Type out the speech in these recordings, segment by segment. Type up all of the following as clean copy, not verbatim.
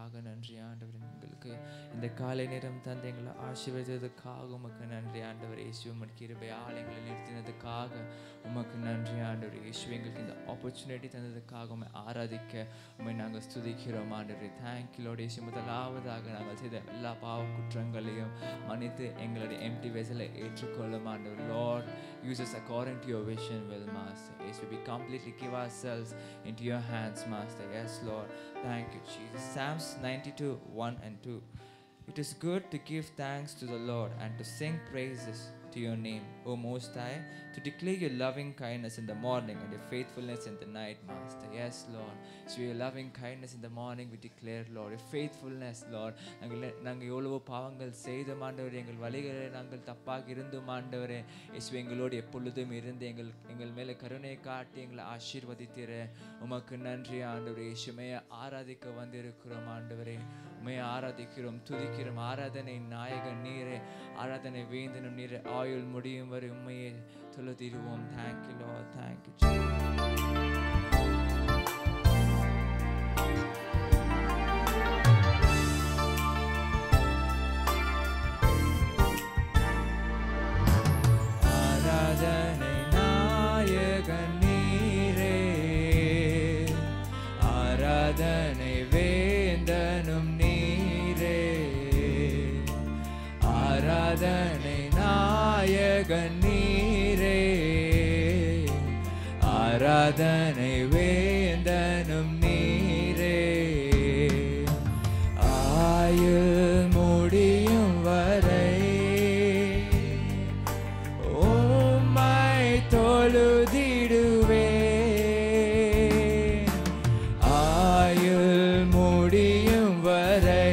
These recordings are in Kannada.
தந்ததுக்காக நன்றி ஆண்டவர். எங்களுக்கு இந்த காலை நேரம் தந்து எங்களை ஆசீர்வதித்ததுக்காக உமக்கு நன்றி ஆண்டவர். இயேசு உமக்கு கிருபை ஆலயங்களை நிறுத்தினதுக்காக உமக்கு நன்றி ஆண்டவர். இயேசு எங்களுக்கு இந்த ஆப்பர்ச்சுனிட்டி தந்ததுக்காக உண்மை ஆராதிக்க உண்மை நாங்கள் ஸ்துதிக்கிறோம் ஆண்டவர். Thank you Lord. இயேசு முதலாவதாக நாங்கள் செய்த எல்லா பாவ குற்றங்களையும் மன்னித்து எங்களுடைய எம்டி வெசலை ஏற்றுக்கொள்ளும் ஆண்டவர். Lord, use us according to your vision will, Master. Yes, we completely give ourselves into your hands, Master. Yes, Lord. Thank you, Jesus. Psalms 92:1 and 2. It is good to give thanks to the Lord and to sing praises to your name, O Most High, to declare your loving kindness in the morning and your faithfulness in the night, Master. Yes, Lord. So your loving kindness in the morning we declare, Lord. Your faithfulness, Lord. நாங்கள் எவ்வளவோ பாவங்கள் செய்தோம் ஆண்டவரே, எங்கள் வழிகளை நாங்கள் தப்பாக இருந்தோம் ஆண்டவரே. இயேசு எங்களோடு எப்பொழுதும் இருந்து எங்கள் மேலே கருணை காட்டி எங்களை ஆசீர்வதித்தீரே. உமக்கு நன்றி ஆண்டவரே. இயேசுமையை ஆராதிக்க வந்திருக்கிறோம் ஆண்டவரே. உண்மையை ஆராதிக்கிறோம், துதிக்கிறோம். ஆராதனை நாயகன் நீரே, ஆராதனை வேந்தனும் நீரே. ஆயுள் முடியும் வரை உண்மையை தொழுதிடுவோம். Thank you Lord. தேங்க்யூ ஆராதனை நாயகன் நீரே, ஆராதனை வேந்தனும் நீரே, ஆராதனை நாயகன் நீரே, ஆராதனை வேந்தனும் நீரே. ஆயுள் முடியும் வரை உம்மை தொழுதிடுவே. ஆயுள் முடியும் வரை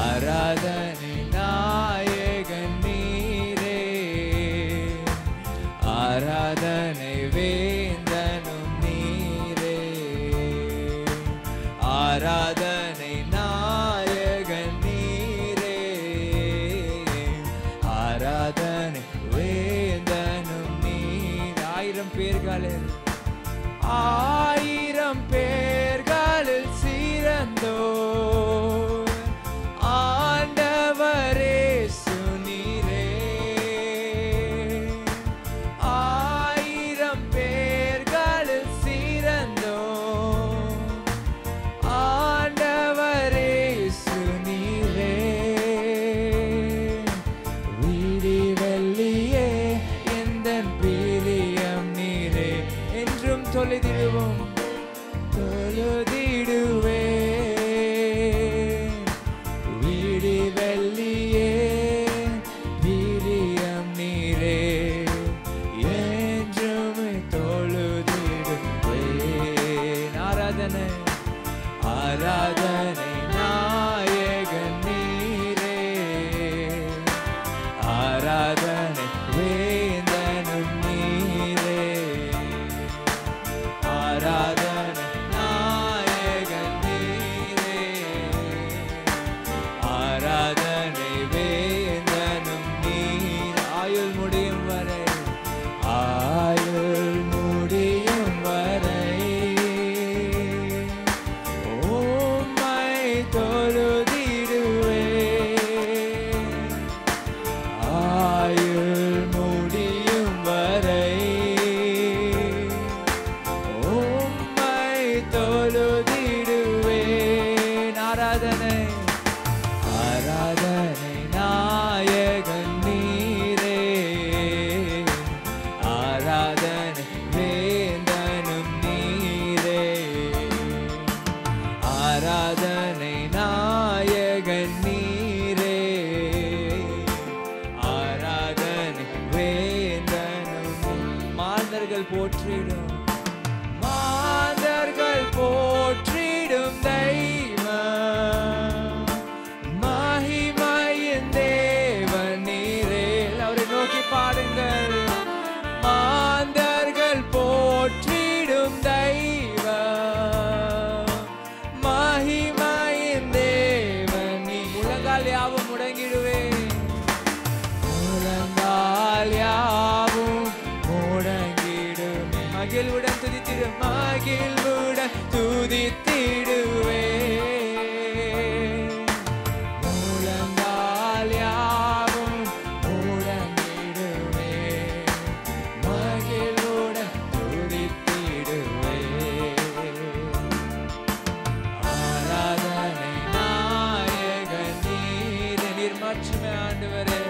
ஆராதனை நாயகன் நீரே, ஆராதனை வேந்தனும் நீரே, ஆராதனை நாயகன் நீரே, ஆராதனை வேந்தனும் நீர். ஆயிரம் பேர்களில் சிறந்தோ தொழுதிடுவோம், தொழுதிடுவே. வீடி வெள்ளியே பிரியம் நீரே, என்றும் தொழுதிடுவே. ஆராதனை ஆராதனை நாயகன் நீரே, ஆராதனை வேந்தனும் நீரே, ஆராதனை நாயகன் நீரே, ஆராதனை வேந்தனும் நீர். ஆயுள் முடியும் வரை, ஆயுள் முடியும் வரை உம்மை தொழுதிடுவே. ஆயுள் முடியும் வரை தொழுதிடுவேன். ஆராதனை ஆராதனை நாயகன் நீரே, ஆராதனை வேந்தனும் நீரே, ஆராதனை நாயகன் நீரே, ஆராதனை வேந்தனும். மாந்தர்கள் போற்றிடும், மாந்தர்கள் போற்றிடும் தெய்வம், மகிமையின் தேவன் நீரே. அவரை நோக்கி பாடுங்கள். மாந்தர்கள் போற்றிடும் தெய்வம், மகிமையின் தேவன் நீ. முழங்கால் யாவும் முடங்கிடுவே, முழங்கால் யாவும் துதித்திடுவே. முழங்கால் யாவும் முழங்கிடுவே, மகிழ்வுடன் துதித்திடுவே. ஆராதனை நாயகன் நீரே. நீர் மாற்றுமே ஆண்டவரே.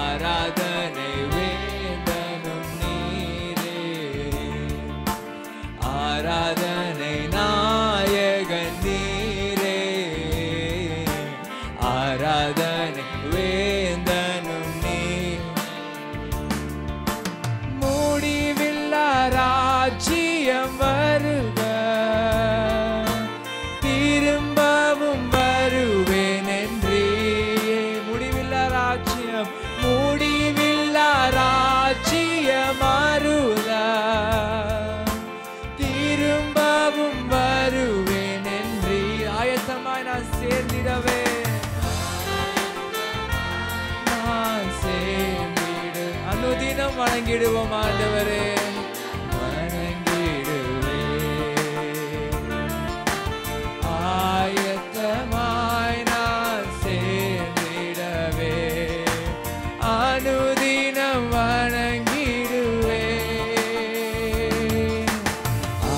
ஆராதனை வேந்தனும் நீரே. ஆராதனை நாயகன் நீரே. ஆராதனை வேந்தனும் நீர். முடிவில்லா ராஜ்யம் வருக, திரும்பவும் வருவேன் என்றியே. முடிவில்லா ராஜ்யம், முடிவில்லா ராஜ்யம் அருளா, திரும்பவும் வருவேன் என்று ஆயத்தமாய் நான் சேர்ந்திடவே. நான் சேர்ந்திடு அனுதினம் வணங்கிடுவோம் ஆண்டவரே. வணங்கிடுவே. ஆயத்தமாய் நான் சேர்ந்திடவே, அனுதினம் வணங்கிடுவே.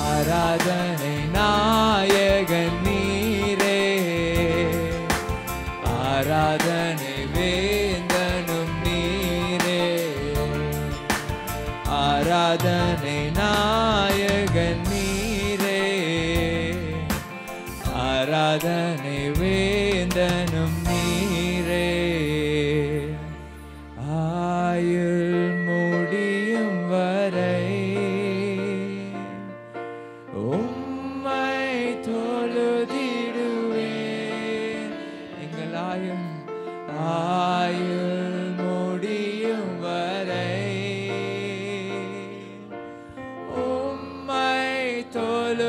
ஆராதனை நாயகன் நீரே. ஆராதனை வேந்தனும் நீரே. ஆராதனை நாயகன் நீரே. ஆராதனை வேந்தனும் நீரே. ஆயுள் முடியும் வரை உம்மை தொழுதிடுவேன். எங்கள் ஆயுள் முடியும் வரை உம்மை தொழுதிடுவோம்.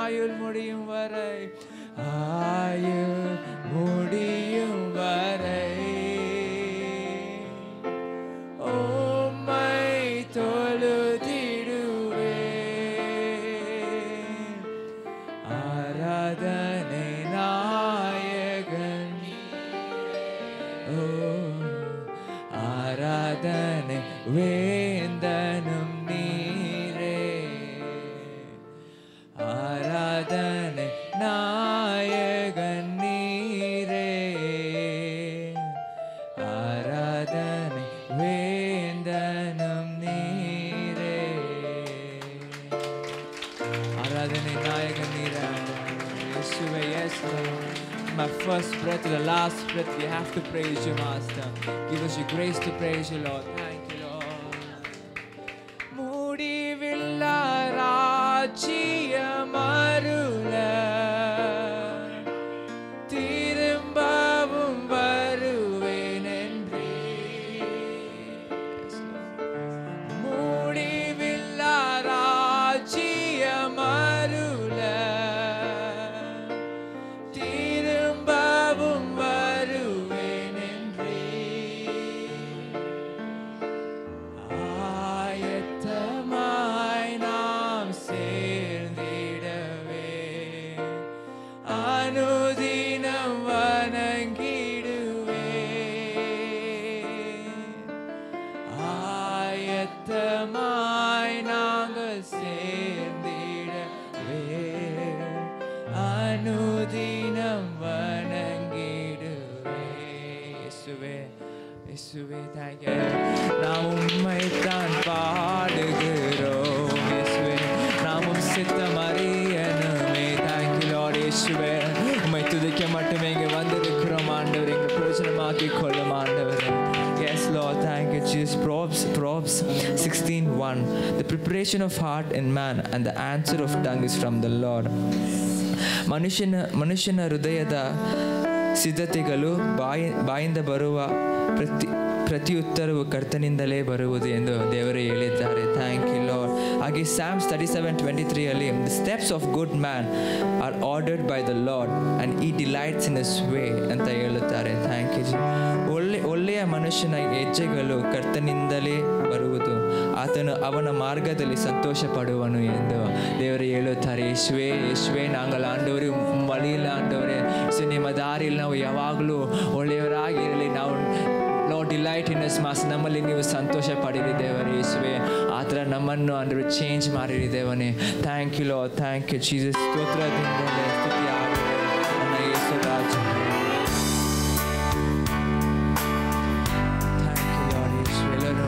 ஆயுள் முடியும் வரை, ஆயுள் முடியும் வரை உம்மை தொழுதிடுவேன். ஆராதனை நாயகன். ஓ ஆராதனை வேந்தனும் நீரே. ஆராதனை நாயகன் நீரே. ஆராதனை வேந்தனும் நீரே. ஆராதனை நாயகன் நீரே. இயேசுவே, yes Lord. My first breath to the last breath, we have to praise you, Master. Give us your grace to praise you, Lord. Thank you, Lord. முடிவில்லா ராஜ்யம் அருள, திரும்பவும் வருவேன் என்றே. முடிவில்லா ராஜ்யம் அருள, திரும்பவும் வருவேன் என்றே. ஆயத்தமாய் நாம் சேர்ந்திடவே, அனுதினம் வணங்கிடுவே. ஆயத்தமாய் நாங்கள் சேர்ந்திடவே, அனுதினம் வணங்கிடுவே. இயேசுவே, இயேசுவே, thank you. நாம் உம்மைத்தான் பாடுகிறோம் இயேசுவே. நாமும் சித்தம் அறியணுமே. Thank you Lord. இயேசுவே, உம்மை துதிக்க மட்டுமே இங்கே வந்திருக்கிறோம் ஆண்டவர். எங்களை பிரயோஜனமாக்கி கொள்ளும் ஆண்டவர். Yes Lord, thank you Jesus. Proverbs 16:1. The preparation of heart in man and the answer of tongue is from the Lord. ಮನುಷ್ಯನ ಹೃದಯದ ಸಿದ್ಧತೆಗಳು ಬಾಯಿಂದ ಬರುವ ಪ್ರತಿಯುತ್ತರವು ಕರ್ತನಿಂದಲೇ ಬರುವುದು ಎಂದು ದೇವರು ಹೇಳಿದ್ದಾರೆ. Thank you Lord. ಹಾಗೆ Psalms 37:23 ಅಲ್ಲಿ the steps of good man are ordered by the Lord and he delights in his way ಅಂತ ಹೇಳುತ್ತಾರೆ. Thank you. ಒಳ್ಳೆಯ ಒಳ್ಳೆಯ ಮನುಷ್ಯನ ಹೆಜ್ಜೆಗಳು ಕರ್ತನಿಂದಲೇ ಬರುವುದು, ಆತನು ಅವನ ಮಾರ್ಗದಲ್ಲಿ ಸಂತೋಷ ಪಡುವನು ಎಂದು ದೇವರು ಹೇಳುತ್ತಾರೆ. ಯೇಸುವೆ நாங்கள் ஆண்டவரே வழியில் ஆண்டவரே ನಿಮ್ಮ ದಾರಿಯಲ್ಲಿ ನಾವು ಯಾವಾಗಲೂ ಒಳ್ಳೆಯವರಾಗಿರಲಿ. ನಾವು Lord, delight in us, ಮಾಸ್ ನಮ್ಮಲ್ಲಿ ನೀವು ಸಂತೋಷ ಪಡಿರಿ ದೇವರೇ. ಯೇಸುವೆ ಆ ಥರ ನಮ್ಮನ್ನು ಅಂದರೆ ಚೇಂಜ್ ಮಾಡಿರಿ ದೇವನೇ. Thank you Lord, thank you Jesus. ಸ್ತೋತ್ರದಿಂದಲೇ ಸ್ತುತಿ ಆಡುವೆ ನನ್ನ ಯೇಸು ರಾಜ. Thank you Lord. ಯೇಸುವೆ ಎಲ್ಲರೂ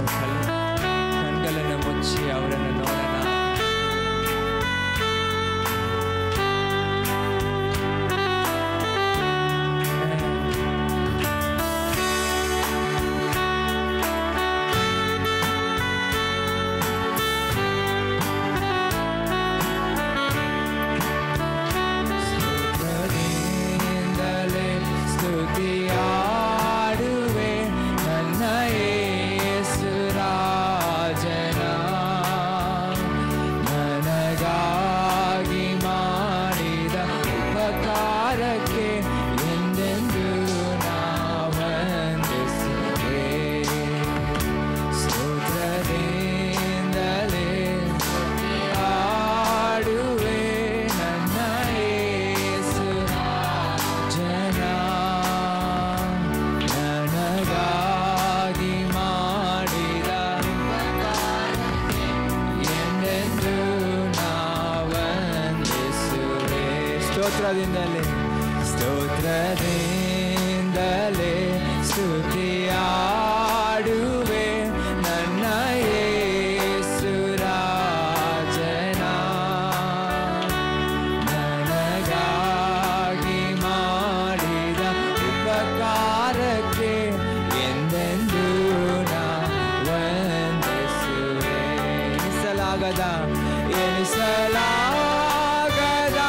ಕಣ್ಗಳನ್ನು ಮುಚ್ಚಿ ಅವರನ್ನು ನೋಡೋಣ. ಸ್ತೋತ್ರದಿಂದಲೇ ಸ್ತುತಿಯಾಡುವೆ ನನ್ನ ಯೇಸು ರಾಜನ. ನನಗಾಗಿ ಮಾಡಿದ ಉಪಕಾರಕ್ಕೆ ಎಂದೆಂದೂ ನಾ ವಂದಿಸುವೆ. ಎನಿಸಲಾಗದ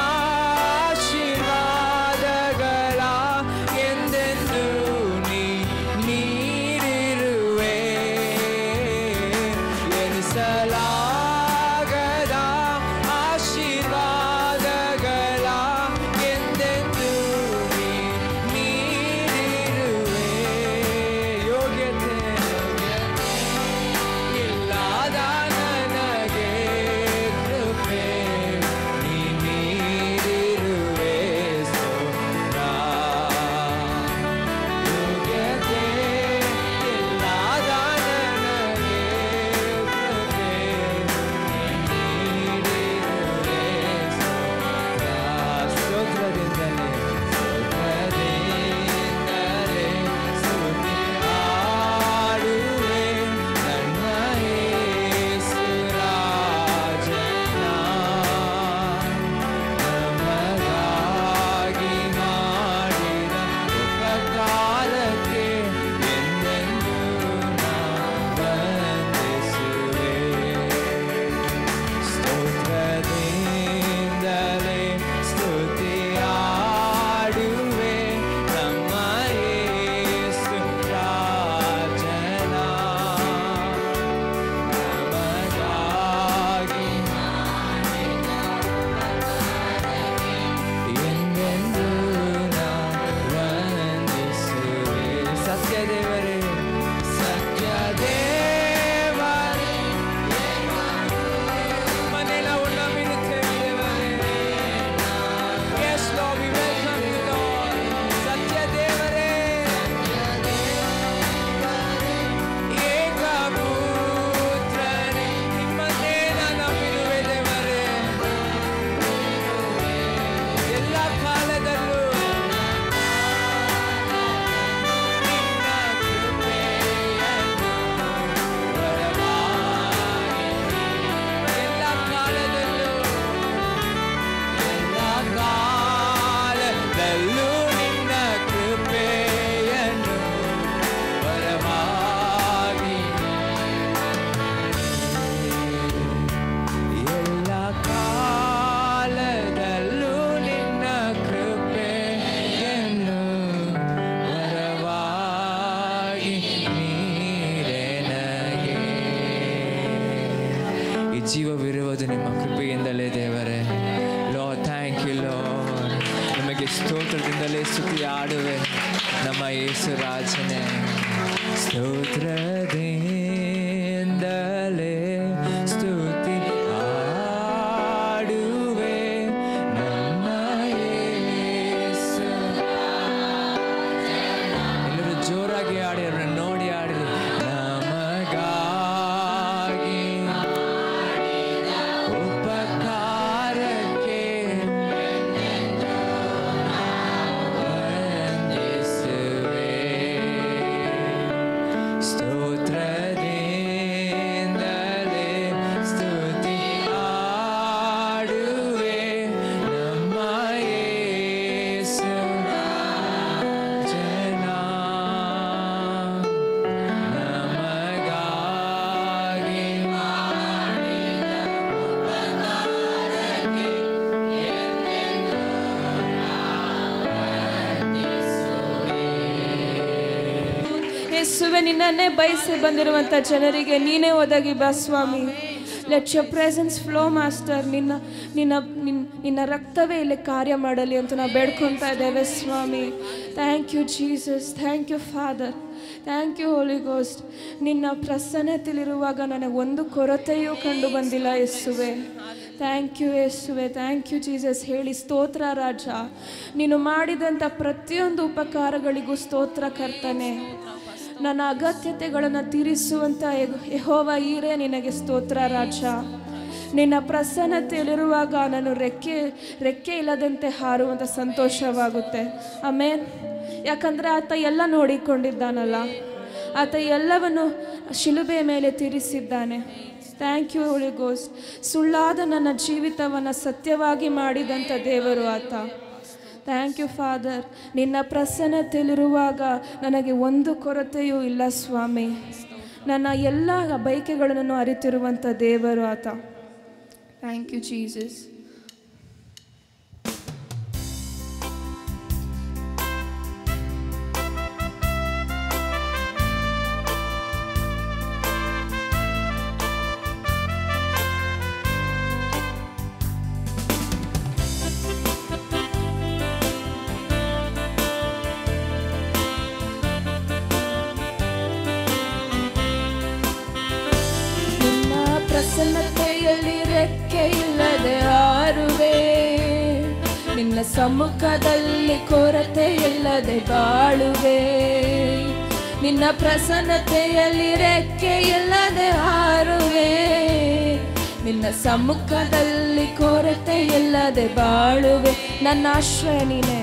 ಜೀವವಿರುವುದು ನಿಮ್ಮ ಕೃಪೆಯಿಂದಲೇ ದೇವರೇ. Lord, thank you Lord. ನಿಮಗೆ ಸ್ತೋತ್ರದಿಂದಲೇ ಸ್ತುತಿ ಆಡುವೆ ನಮ್ಮ ಯೇಸು ರಾಜನೇ. ಸ್ತೋತ್ರದಿಂದಲೇ ಸ್ತುತಿ ಆಡುವೆ ನಮ್ಮ ಯೇಸು. ಎಲ್ಲರೂ ಜೋರಾಗಿ ಆಡಿ, ಅವ್ರನ್ನ ನೋಡಿ ಆಡಿರಿ. ನಮಗಾಗಿ ಉಪಕಾರಕ್ಕೆ ವಂದಿಸುವೆ. ಸ್ತೋತ್ರದಿಂದಲೇ ಸ್ತುತಿ ಆಡುವೆ ನಮ್ಮ ಯೇಸು ಜನ. ನಮಗಾಗಿ ಮಾಡಿದ ಉಪಕಾರಕ್ಕೆ ಎಂದೆಂದೂ ವಂದಿಸುವೆ. ಯೇಸುವೆ, ನಿನ್ನನ್ನೇ ಬಯಸಿ ಬಂದಿರುವಂಥ ಜನರಿಗೆ ನೀನೇ ಒದಗಿ ಬಾ ಸ್ವಾಮಿ. Let your presence flow master. ನಿನ್ನ ರಕ್ತವೇ ಇಲ್ಲಿ ಕಾರ್ಯ ಮಾಡಲಿ ಅಂತ ನಾವು ಬೇಡ್ಕೊತಾ ಇದ್ದೇವೆ ಸ್ವಾಮಿ. Thank you Jesus, thank you Father, thank you Holy Ghost. ನಿನ್ನ ಪ್ರಸನ್ನತೆಯಲ್ಲಿರುವಾಗ ನನಗೆ ಒಂದು ಕೊರತೆಯೂ ಕಂಡು ಬಂದಿಲ್ಲ ಯೇಸುವೆ. ಥ್ಯಾಂಕ್ ಯು ಯೇಸುವೆ, ಥ್ಯಾಂಕ್ ಯು ಜೀಸಸ್. ಹೇಳಿ ಸ್ತೋತ್ರ ರಾಜ. ನೀನು ಮಾಡಿದಂಥ ಪ್ರತಿಯೊಂದು ಉಪಕಾರಗಳಿಗೂ ಸ್ತೋತ್ರ ಕರ್ತನೆ. ನನ್ನ ಅಗತ್ಯತೆಗಳನ್ನು ತೀರಿಸುವಂಥ ಯೆಹೋವ ಈರೇ ನಿನಗೆ ಸ್ತೋತ್ರ ರಾಜ. ನಿನ್ನ ಪ್ರಸನ್ನತೆಯಲ್ಲಿರುವಾಗ ನಾನು ರೆಕ್ಕೆ ಇಲ್ಲದಂತೆ ಹಾರುವಂಥ ಸಂತೋಷವಾಗುತ್ತೆ. ಆಮೇನ್. ಯಾಕಂದರೆ ಆತ ಎಲ್ಲ ನೋಡಿಕೊಂಡಿದ್ದಾನಲ್ಲ, ಆತ ಎಲ್ಲವನ್ನು ಶಿಲುಬೆಯ ಮೇಲೆ ತೀರಿಸಿದ್ದಾನೆ. Thank you Holy Ghost. ಸುಳ್ಳಾದ ನನ್ನ ಜೀವಿತವನ್ನು ಸತ್ಯವಾಗಿ ಮಾಡಿದಂಥ ದೇವರು ಆತ. Thank you Father. ನಿನ್ನ ಪ್ರಸನ್ನತೆಯಲ್ಲಿರುವಾಗ ನನಗೆ ಒಂದು ಕೊರತೆಯೂ ಇಲ್ಲ ಸ್ವಾಮಿ. ನನ್ನ ಎಲ್ಲ ಬಯಕೆಗಳನ್ನು ಅರಿತಿರುವಂಥ ದೇವರು ಆತ. Thank you Jesus. ಪ್ರಸನ್ನತೆಯಲ್ಲಿ ರೆಕ್ಕೆ ಇಲ್ಲದೆ ಹಾರುವೆ, ನಿನ್ನ ಸಮ್ಮುಖದಲ್ಲಿ ಕೊರತೆ ಇಲ್ಲದೆ ಬಾಳುವೆ. ನಿನ್ನ ಪ್ರಸನ್ನತೆಯಲ್ಲಿ ರೆಕ್ಕೆ ಇಲ್ಲದೆ ಹಾರುವೆ, ನಿನ್ನ ಸಮ್ಮುಖದಲ್ಲಿ ಕೊರತೆ ಇಲ್ಲದೆ ಬಾಳುವೆ. ನನ್ನ ಆಶ್ರಯ ನೀನೆ,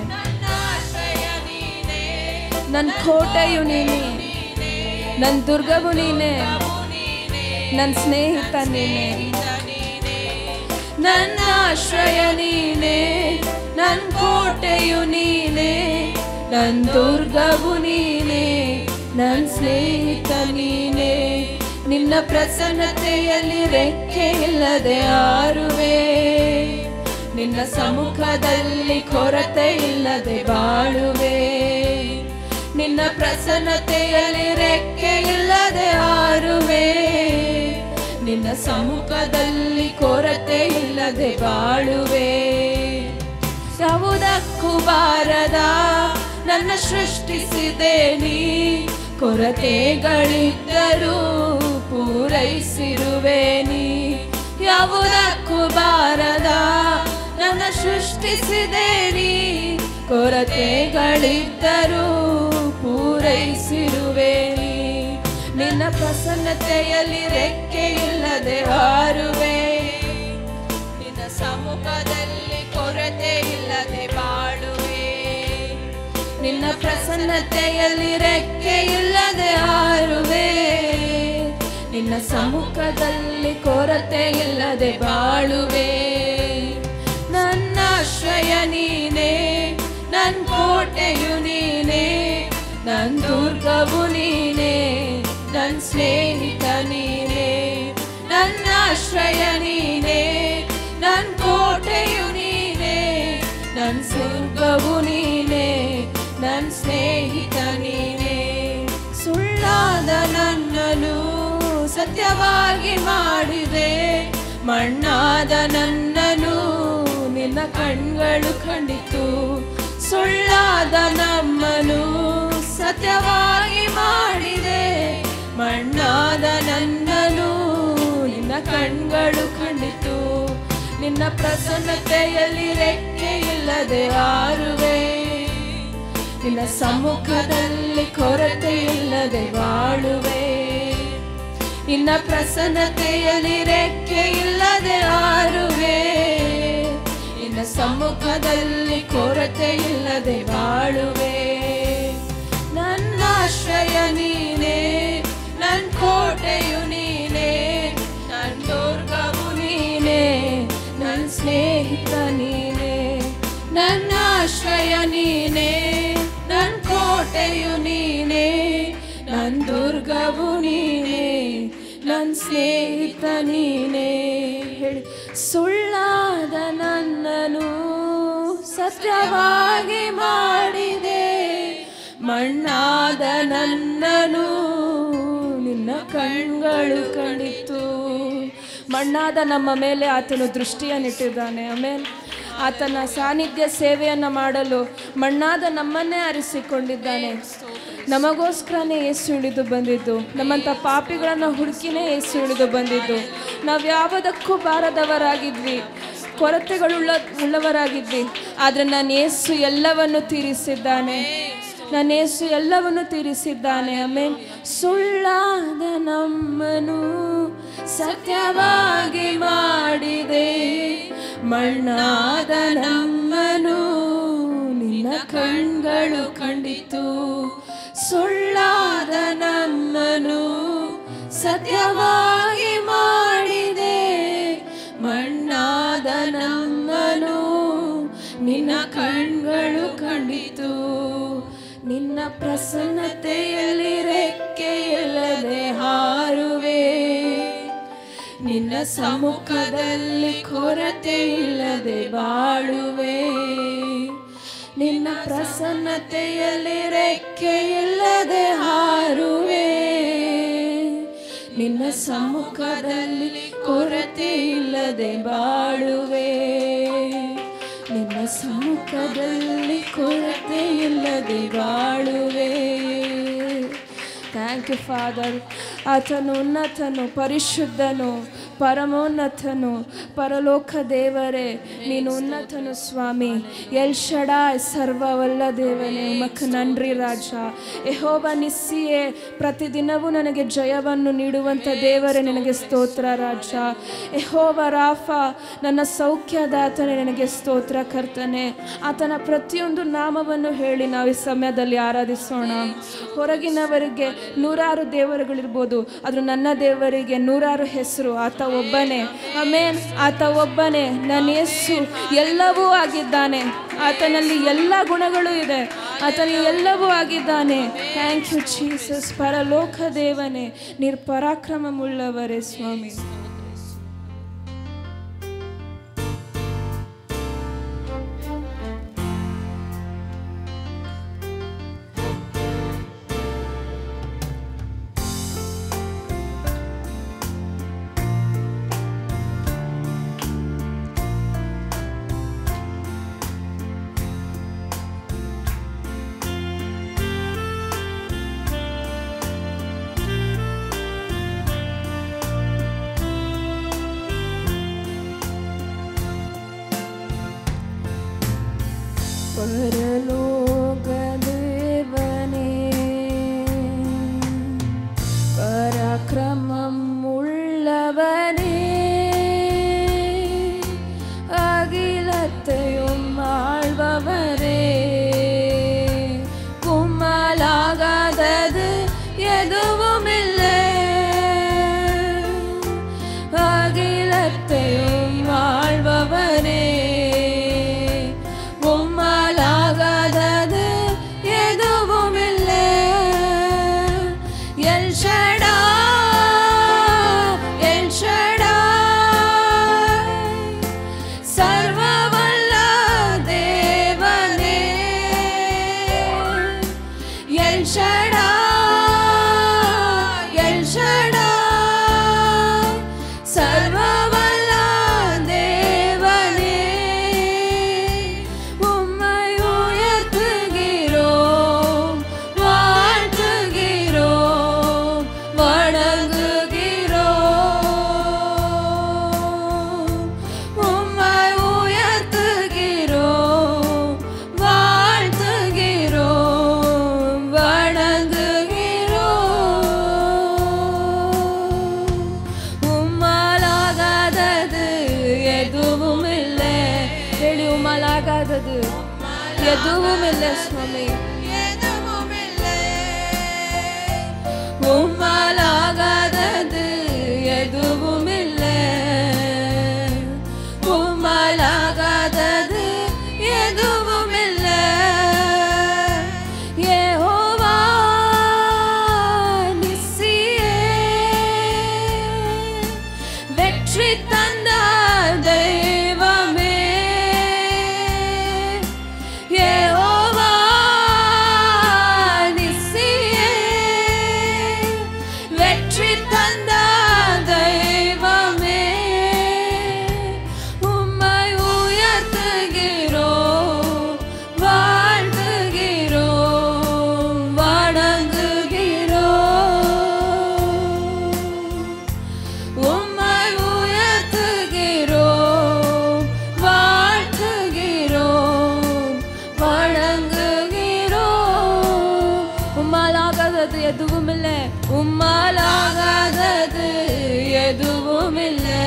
ನನ್ನ ಕೋಟೆಯು ನೀನೆ, ನನ್ನ ದುರ್ಗವು ನೀನೆ, ನನ್ನ ಸ್ನೇಹಿತ ನೀನೆ. ನನ್ನ ಆಶ್ರಯ ನೀನೆ, ನನ್ನ ಕೋಟೆಯು ನೀನೆ, ನನ್ನ ದುರ್ಗವು ನೀನೆ, ನನ್ನ ಸ್ನೇಹಿತ ನೀನೆ. ನಿನ್ನ ಪ್ರಸನ್ನತೆಯಲ್ಲಿ ರೆಕ್ಕೆ ಇಲ್ಲದೆ ಹಾರುವೆ, ನಿನ್ನ ಸಮ್ಮುಖದಲ್ಲಿ ಕೊರತೆ ಇಲ್ಲದೆ ಬಾಳುವೆ. ನಿನ್ನ ಪ್ರಸನ್ನತೆಯಲ್ಲಿ ರೆಕ್ಕೆ ಇಲ್ಲದೆ ಹಾರುವೆ, ನಿನ್ನ ಸಮ್ಮುಖದಲ್ಲಿ ಕೊರತೆ ಇಲ್ಲದೆ ಬಾಳುವೆ. ಯಾವುದಕ್ಕೂ ಬಾರದ ನನ್ನ ಸೃಷ್ಟಿಸಿದೆ ನೀ, ಕೊರತೆಗಳಿದ್ದರೂ ಪೂರೈಸಿರುವೆ ನೀ. ಯಾವುದಕ್ಕೂ ಬಾರದ ನನ್ನ ಸೃಷ್ಟಿಸಿದೆ ನೀ, ಕೊರತೆಗಳಿದ್ದರೂ ಪೂರೈಸಿರುವೆ ನೀ. ನಿನ್ನ ಪ್ರಸನ್ನತೆಯಲ್ಲಿ ರೆಕ್ಕೆ ಇಲ್ಲದೆ ಹಾರುವೆ, ನಿನ್ನ ಸಮ್ಮುಖದಲ್ಲಿ ಕೊರತೆ ಇಲ್ಲದೆ ಬಾಳುವೆ. ನಿನ್ನ ಪ್ರಸನ್ನತೆಯಲ್ಲಿ ರೆಕ್ಕೆ ಇಲ್ಲದೆ ಹಾರುವೆ, ನಿನ್ನ ಸಮ್ಮುಖದಲ್ಲಿ ಕೊರತೆ ಇಲ್ಲದೆ ಬಾಳುವೆ. ನನ್ನ ಆಶ್ರಯ ನೀನೆ, ನನ್ನ ಕೋಟೆಯು ನೀನೆ, ನನ್ನ ದುರ್ಗವು ನೀನೆ, ನನ್ನ ಸ್ನೇಹಿತ ನೀನೆ. ನನ್ನ ಆಶ್ರಯ ನೀನೆ, ನನ್ನ ಕೋಟೆಯು ನೀನೆ, ನನ್ನ ದುರ್ಗವು ನೀನೆ, ನನ್ನ ಸ್ನೇಹಿತ ನೀನೆ. ಸುಳ್ಳಾದ ನನ್ನನ್ನು ಸತ್ಯವಾಗಿ ಮಾಡಿದೆ, ಮಣ್ಣಾದ ನನ್ನನ್ನು ನಿನ್ನ ಕಣ್ಗಳು ಕಂಡಿತು. ಸುಳ್ಳಾದ ನಮ್ಮನು ಸತ್ಯವಾಗಿ ಮಾಡಿದೆ, ನನ್ನನು ನಿನ್ನ ಕಣ್ಗಳು ಕಂಡಿತು. ನಿನ್ನ ಪ್ರಸನ್ನತೆಯಲ್ಲಿ ರೆಕ್ಕೆ ಇಲ್ಲದೆ ಹಾರುವೆ. ನಿನ್ನ ಸಮ್ಮುಖದಲ್ಲಿ ಕೊರತೆ ಇಲ್ಲದೆ ಬಾಳುವೆ. ನಿನ್ನ ಪ್ರಸನ್ನತೆಯಲ್ಲಿ ರೆಕ್ಕೆ ಇಲ್ಲದೆ ಹಾರುವೆ. ನಿನ್ನ ಸಮ್ಮುಖದಲ್ಲಿ ಕೊರತೆ ಇಲ್ಲದೆ ಬಾಳುವೆ. ನನ್ನ ಆಶ್ರಯ ನೀನೇ, ನನ್ನ ಕೋಟೆಯು ನೀನೇ, ನನ್ನ ದುರ್ಗವು ನೀನೇ, ನನ್ನ ಸ್ನೇಹಿತ ನೀನೇ. ನನ್ನ ಆಶ್ರಯ ನೀನೇ, ನನ್ನ ಕೋಟೆಯು ನೀನೇ, ನನ್ನ ದುರ್ಗವು ನೀನೇ, ನನ್ನ ಸ್ನೇಹಿತ ನೀನೇ. ಹೇಳಿ, ಸುಳ್ಳಾದ ನನ್ನನು ಸತ್ಯವಾಗಿ ಮಾಡಿದೆ, ಮಣ್ಣಾದ ನನ್ನನು ನಿನ್ನ ಕಣ್ಗಳು ಕಂಡಿತು. ಮಣ್ಣಾದ ನಮ್ಮ ಮೇಲೆ ಆತನು ದೃಷ್ಟಿಯನ್ನಿಟ್ಟಿದ್ದಾನೆ. ಆಮೇಲೆ ಆತನ ಸಾನ್ನಿಧ್ಯ ಸೇವೆಯನ್ನು ಮಾಡಲು ಮಣ್ಣಾದ ನಮ್ಮನ್ನೇ ಆರಿಸಿಕೊಂಡಿದ್ದಾನೆ. ನಮಗೋಸ್ಕರನೇ ಯೇಸು ಇಳಿದು ಬಂದಿದ್ದು, ನಮ್ಮಂಥ ಪಾಪಿಗಳನ್ನು ಹುಡುಕಿನೇ ಯೇಸು ಇಳಿದು ಬಂದಿದ್ದು. ನಾವು ಯಾವುದಕ್ಕೂ ಬಾರದವರಾಗಿದ್ವಿ, ಕೊರತೆಗಳುಳ್ಳವರಾಗಿದ್ವಿ. ಆದರೆ ನಾನು ಯೇಸು ಎಲ್ಲವನ್ನು ತೀರಿಸಿದ್ದಾನೆ. ನಾನು ಯೇಸು ಎಲ್ಲವನ್ನು ತೀರಿಸಿದ್ದಾನೆ. ಆಮೇಲೆ ಸುಳ್ಳಾದ ನಮ್ಮನು ಸತ್ಯವಾಗಿ ಮಾಡಿದೆ, ಮಣ್ಣಾದ ನಮ್ಮನು ನಿನ್ನ ಕಣ್ಗಳು ಕಂಡಿತು. ಸುಳ್ಳಾದ ನಮ್ಮನು ಸತ್ಯವಾಗಿ ಮಾಡಿದೆ, ಮಣ್ಣಾದ ನಮ್ಮನು ನಿನ್ನ ಕಣ್ಗಳು ಕಂಡಿತು. ನಿನ್ನ ಪ್ರಸನ್ನತೆಯಲ್ಲಿ ರೆಕ್ಕೆ ಇಲ್ಲದೆ ಹಾರುವೆ. ನಿನ್ನ ಸಮ್ಮುಖದಲ್ಲಿ ಕೊರತೆ ಇಲ್ಲದೆ ಬಾಳುವೆ. ನಿನ್ನ ಪ್ರಸನ್ನತೆಯಲ್ಲಿ ರೆಕ್ಕೆ ಇಲ್ಲದೆ ಹಾರುವೆ. ನಿನ್ನ ಸಮ್ಮುಖದಲ್ಲಿ ಕೊರತೆ ಇಲ್ಲದೆ ಬಾಳುವೆ. ನಿನ್ನ ಸಮ್ಮುಖದಲ್ಲಿ ಕೊರತೆ ಇಲ್ಲದೆ ಬಾಳುವೆ. Thank you Father. ಆತನು ಉನ್ನತನು, ಪರಿಶುದ್ಧನು, ಪರಮೋನ್ನತನು, ಪರಲೋಕ ದೇವರೇ, ನೀನು ಉನ್ನತನು ಸ್ವಾಮಿ. ಎಲ್ ಶಡಾಯ್, ಸರ್ವವಲ್ಲ ದೇವನೇ, ಉಮಕ್ಕೆ ನನ್ರಿ ರಾಜ. ಯೆಹೋವ ನಿಸ್ಸಿಯೇ, ಪ್ರತಿದಿನವೂ ನನಗೆ ಜಯವನ್ನು ನೀಡುವಂಥ ದೇವರೇ, ನಿನಗೆ ಸ್ತೋತ್ರ ರಾಜ. ಯೆಹೋವ ರಾಫ, ನನ್ನ ಸೌಖ್ಯದಾತನೇ, ನಿನಗೆ ಸ್ತೋತ್ರ ಕರ್ತನೆ. ಆತನ ಪ್ರತಿಯೊಂದು ನಾಮವನ್ನು ಹೇಳಿ ನಾವು ಈ ಸಮಯದಲ್ಲಿ ಆರಾಧಿಸೋಣ. ಹೊರಗಿನವರಿಗೆ ನೂರಾರು ದೇವರುಗಳಿರ್ಬೋದು, ಆದರೂ ನನ್ನ ದೇವರಿಗೆ ನೂರಾರು ಹೆಸರು. ಆತ ಒಬ್ಬನೇ. ಆಮೇನ್. ಆತ ಒಬ್ಬನೇ. ನನ್ನ ಯೇಸು ಎಲ್ಲವೂ ಆಗಿದ್ದಾನೆ. ಆತನಲ್ಲಿ ಎಲ್ಲ ಗುಣಗಳು ಇದೆ. ಆತನಲ್ಲಿ ಎಲ್ಲವೂ ಆಗಿದ್ದಾನೆ. Thank you Jesus. ಪರಲೋಕ ದೇವನೇ, ನಿರ್ಪರಾಕ್ರಮವುಳ್ಳವರೇ ಸ್ವಾಮಿ. பரலோக தேவனே, பராக்கிரமம் உள்ளவனே, அகிலத்தையும் ஆள்பவரே, உம்மாலாகாதது எதுவுமில்லை. அகிலத்தையும் ஆள்பவரே, வணங்குகிறோம். எதுவுமில்லை சுவாமி, உம்மால் ஆகாதது எதுவுமில்லை, உம்மால் ஆகாதது எதுவுமில்லை. யெகோவா நிசியே, வெற்றி தந்த தெய்வமே, யெகோவா நிசியே, வெற்றி தந்த தெய்வமே, உம்மை உயர்த்துகிறோம், வாழ்த்துகிறோம், வணங்குகிறோம். உம்மை உயர்த்துகிறோம், வாழ்த்துகிறோம், வணங்குகிறோம். உம்மால் ஆகாதது எதுவுமில்லை, உம்மால் ஆகாதது எதுவுமில்லை,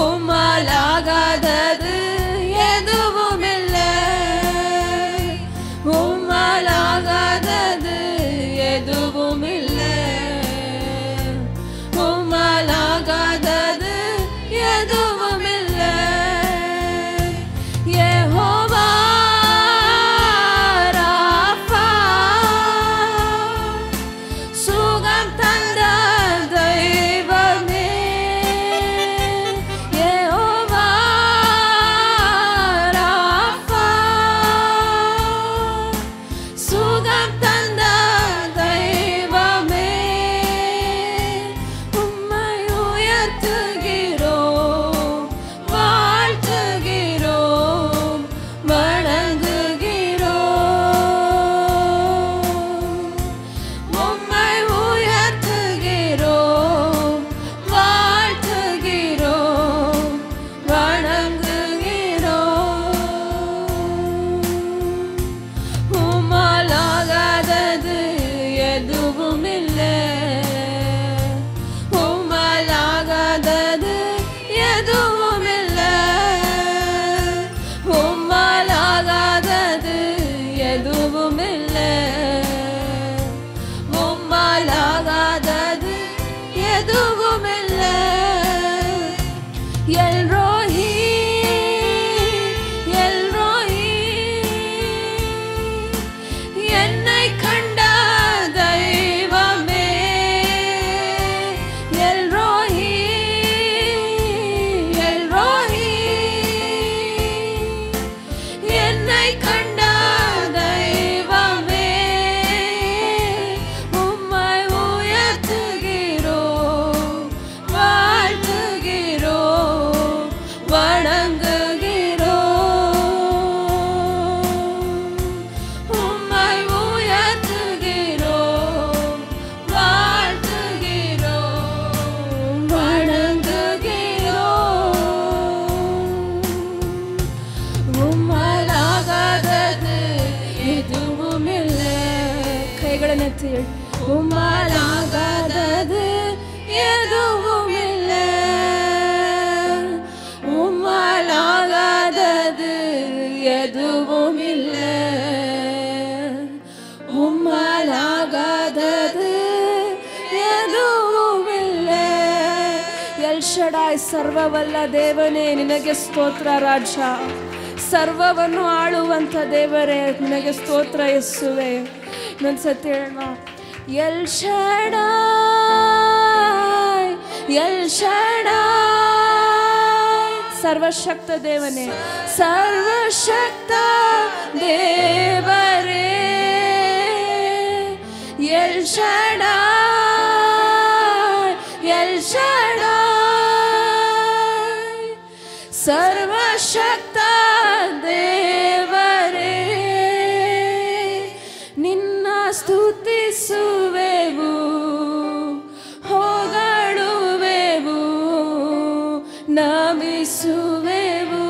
உம்மால் ஆகாதது எதுவுமில்லை, உம்மால் ஆகாதது எதுவுமில்லை, உம்மால் ஆகாதது எதுவுமில்லை. யெகோவா ராஃபா, சுகம் தந்த தெய்வமே, யெகோவா ராஃபா, சுகம் தந்த தெய்வமே, உம்மை உயர்த்துகிறோம், வாழ்த்துகிறோம், வணங்குகிறோம். உம்மை உயர்த்துகிறோம், வாழ்த்துகிறோம், வணங்குகிறோம். உம்மால் ஆகாதது எதுவுமில்லை, உம்மால் ஆகாதது எதுவுமில்லை, உம்மால் ஆகாதது எதுவுமில்லை, உம்மால் ஆகாதது எதுவுமில்லை. எல்ரோஹி, எல்ரோஹி, என்னை கண்ட தெய்வமே, எல்ரோஹி, எல்ரோஹி, என்னை கண்ட தெய்வமே, உம்மை உயர்த்துகிறோம், வாழ்த்துகிறோம், வணங்குகிறோம். உம்மை உயர்த்துகிறோம், வாழ்த்துகிறோம், வணங்குகிறோம். உம்மால் ஆகாதது எதுவுமில்லை. கைகளை நெத்தி, உம்மால் ஆகாதது எதுவுமில்லை, உம்மால் ஆகாதது எதுவுமில்லை, உம்மால் ஆகாதது ಎದುವುವಿಲ್ಲೆ. ಎಲ್ ಶಡಾಯ್ ಸರ್ವವಲ್ಲ ದೇವನೇ ನಿನಗೆ ಸ್ತೋತ್ರ ರಾಜ. ಸರ್ವವನ್ನು ಆಳುವಂಥ ದೇವರೇ ನಿನಗೆ ಸ್ತೋತ್ರ ಯೇಸುವೆ. ಇನ್ನೊಂದ್ಸತಿ ಹೇಳೋಣ. ಎಲ್ ಶಡಾಯ್ ಎಲ್ ಶಡಾಯ್ ಸರ್ವಶಕ್ತ ದೇವನೇ ಸರ್ವಶಕ್ತ ದೇವರೇ ಎಲ್ ಶಡಾಯ್ ಎಲ್ ಶಡಾಯ್ ಸರ್ವಶಕ್ತ ದೇವರೇ ನಿನ್ನ ಸ್ತುತಿಸುವೆವು ಹೊಗಳುವೆವು ನಮಿಸುವೆವು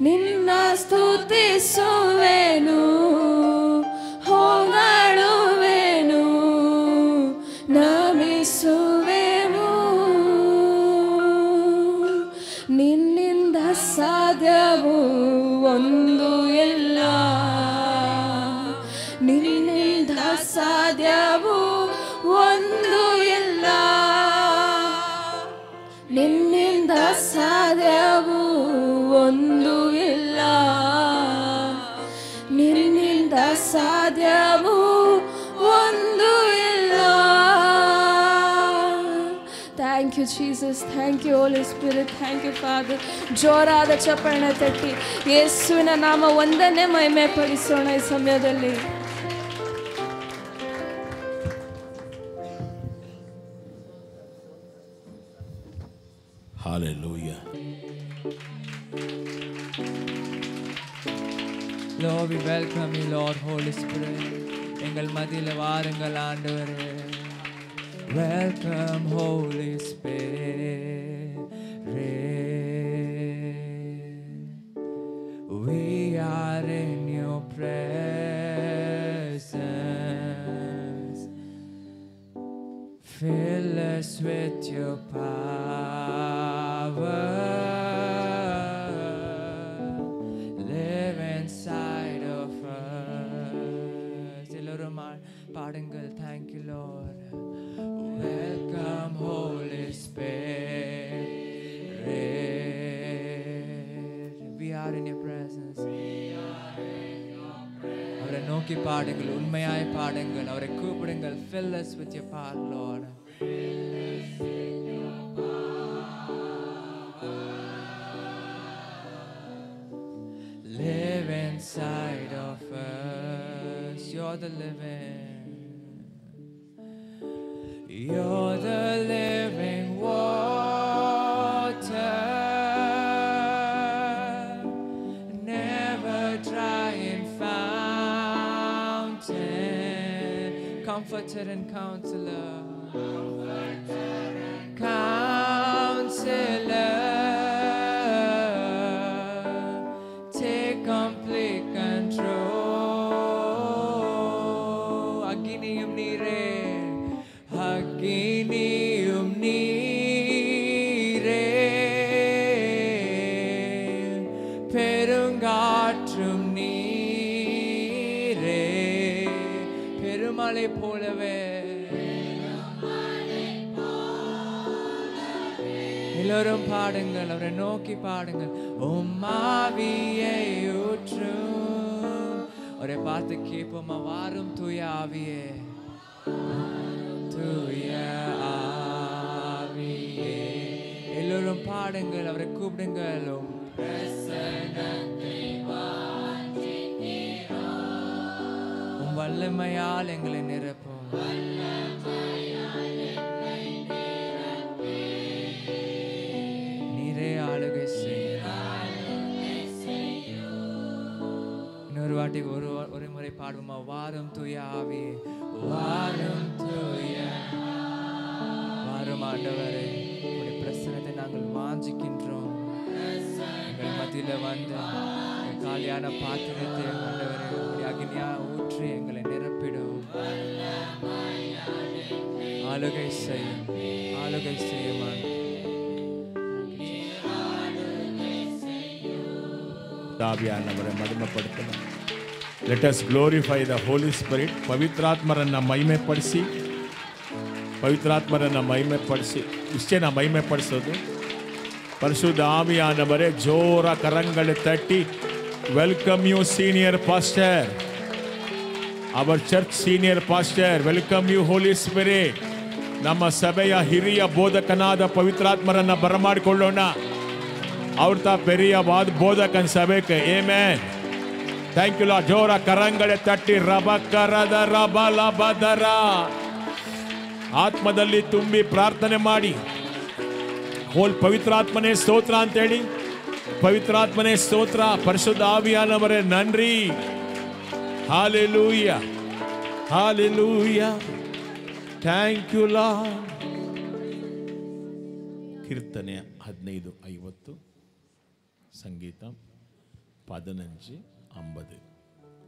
ನಿನ್ನ ಸ್ತುತಿಸುವೆನು ಹೊಗಳುವೆನು ನಮಿಸುವೆವು ನಿನ್ನಿಂದ ಒಂದು ಇಲ್ಲ, ನಿನ್ನಿಂದ ಸಾಧ್ಯವು ಒಂದು ಇಲ್ಲ, ನಿನ್ನಿಂದ ಸಾಧ್ಯವು ಒಂದು ಇಲ್ಲ, ನಿನ್ನಿಂದ ಸಾಧ್ಯವು ಒಂದು ಇಲ್ಲ. Thank you Jesus, thank you Holy Spirit, thank you Father. ಜೋರಾದ ಚಪ್ಪಾಳೆ ತಟ್ಟಿ ಯೇಸುವಿನ ನಾಮ ಒಂದನ್ನೇ ಮಹಿಮೆ ಪಡಿಸೋಣ ಈ ಸಮಯದಲ್ಲಿ. Hallelujah. Lord, we welcome you, Lord, Holy Spirit. எங்கள் மத்தியில் வாருங்கள் ஆண்டவரே. Welcome, Holy Spirit. We are in your presence. Fill us with your power. Live inside of us. எல்லோரும் பாடுங்கள். Thank you, Lord. Welcome, Holy Spirit. We are in your presence. அவரை நோக்கி பாடுங்கள், உண்மையாய் பாடுங்கள், அவரை கூப்பிடுங்கள். Fill us with your power, Lord. Live inside of us. You're the living. You're the living water, never drying fountain, comforter and counselor, counselor, take complete control. Aginiyum nire, aginiyum nire, பெருங்காற்றும் நீரே, பெருமழை போலவே. எல்லோரும் பாடுங்கள், அவரை நோக்கி பாடுங்கள். உம்மாவியை ஊற்றும். அவரை பார்த்து கேட்போமா, வாரும் தூய ஆவியே, தூய ஆவியே. எல்லோரும் பாடுங்கள், அவரை கூப்பிடுங்கள். உம் பிரசன்னத்தை வாஞ்சிக்கிறோம். உம் வல்லமையால் எங்களை நிரப்பும். நீரே ஆளுகை செய்யும். இன்னொரு வாட்டி ஒரு முறை பாடுவோமா, வாரும் தூய ஆவியே, வாரும் தூய, வாரும் ஆண்டவரே, உடைய பிரசன்னத்தை நாங்கள் வாஞ்சிக்கின்றோம். எங்கள் மத்தியில் வந்து காலியான பாத்திரத்தை ஆண்டவரே உடைய அக்னியா ஊற்றி எங்களை நிரப்பிடும். ஆளுகை செய்யும், ஆளுகை செய்யும். ಆವಿಯಾನವರೇ ಮಹಿಮೆಪಡುತ್ತೇವೆ. Let us glorify the Holy Spirit. ಪವಿತ್ರಾತ್ಮರನ್ನು ಮಹಿಮೆಪಡಿಸಿ, ಪವಿತ್ರಾತ್ಮರನ್ನು ಮಹಿಮೆಪಡಿಸಿ, ಇಷ್ಟೇ ನಾವು ಮಹಿಮೆಪಡಿಸೋದು. ಪರಿಶುದ್ಧ ಆವಿಯಾನವರೇ, ಜೋರ ಕರಂಗಳು ತಟ್ಟಿ welcome you senior pastor, our church senior pastor. Welcome you Holy Spirit. ನಮ್ಮ ಸಭೆಯ ಹಿರಿಯ ಬೋಧಕನಾದ ಪವಿತ್ರಾತ್ಮರನ್ನು ಬರಮಾಡಿಕೊಳ್ಳೋಣ. ಅವ್ರ ಪೆರಿಯ ಬೋಧಕನ ಸಭೆಗೆ ಆಮೆನ್. Thank you lord. ಜೋರ ಕರಂಗಳೆ ತಟ್ಟಿ ರಬ ಕರದ ರಬ ಲಬದರ ಆತ್ಮದಲ್ಲಿ ತುಂಬಿ ಪ್ರಾರ್ಥನೆ ಮಾಡಿ, ಹೋಲ್ ಪವಿತ್ರಾತ್ಮನೇ ಸ್ತೋತ್ರ ಅಂತೇಳಿ. ಪವಿತ್ರಾತ್ಮನೇ ಸ್ತೋತ್ರ. ಪರಿಶುದ್ಧ ಆವಿಯಾನವರೇ ನನ್ರಿ. Hallelujah, hallelujah. Thank you Lord. ಕೀರ್ತನೆ 15:50, ಸಂಗೀತ 15:50.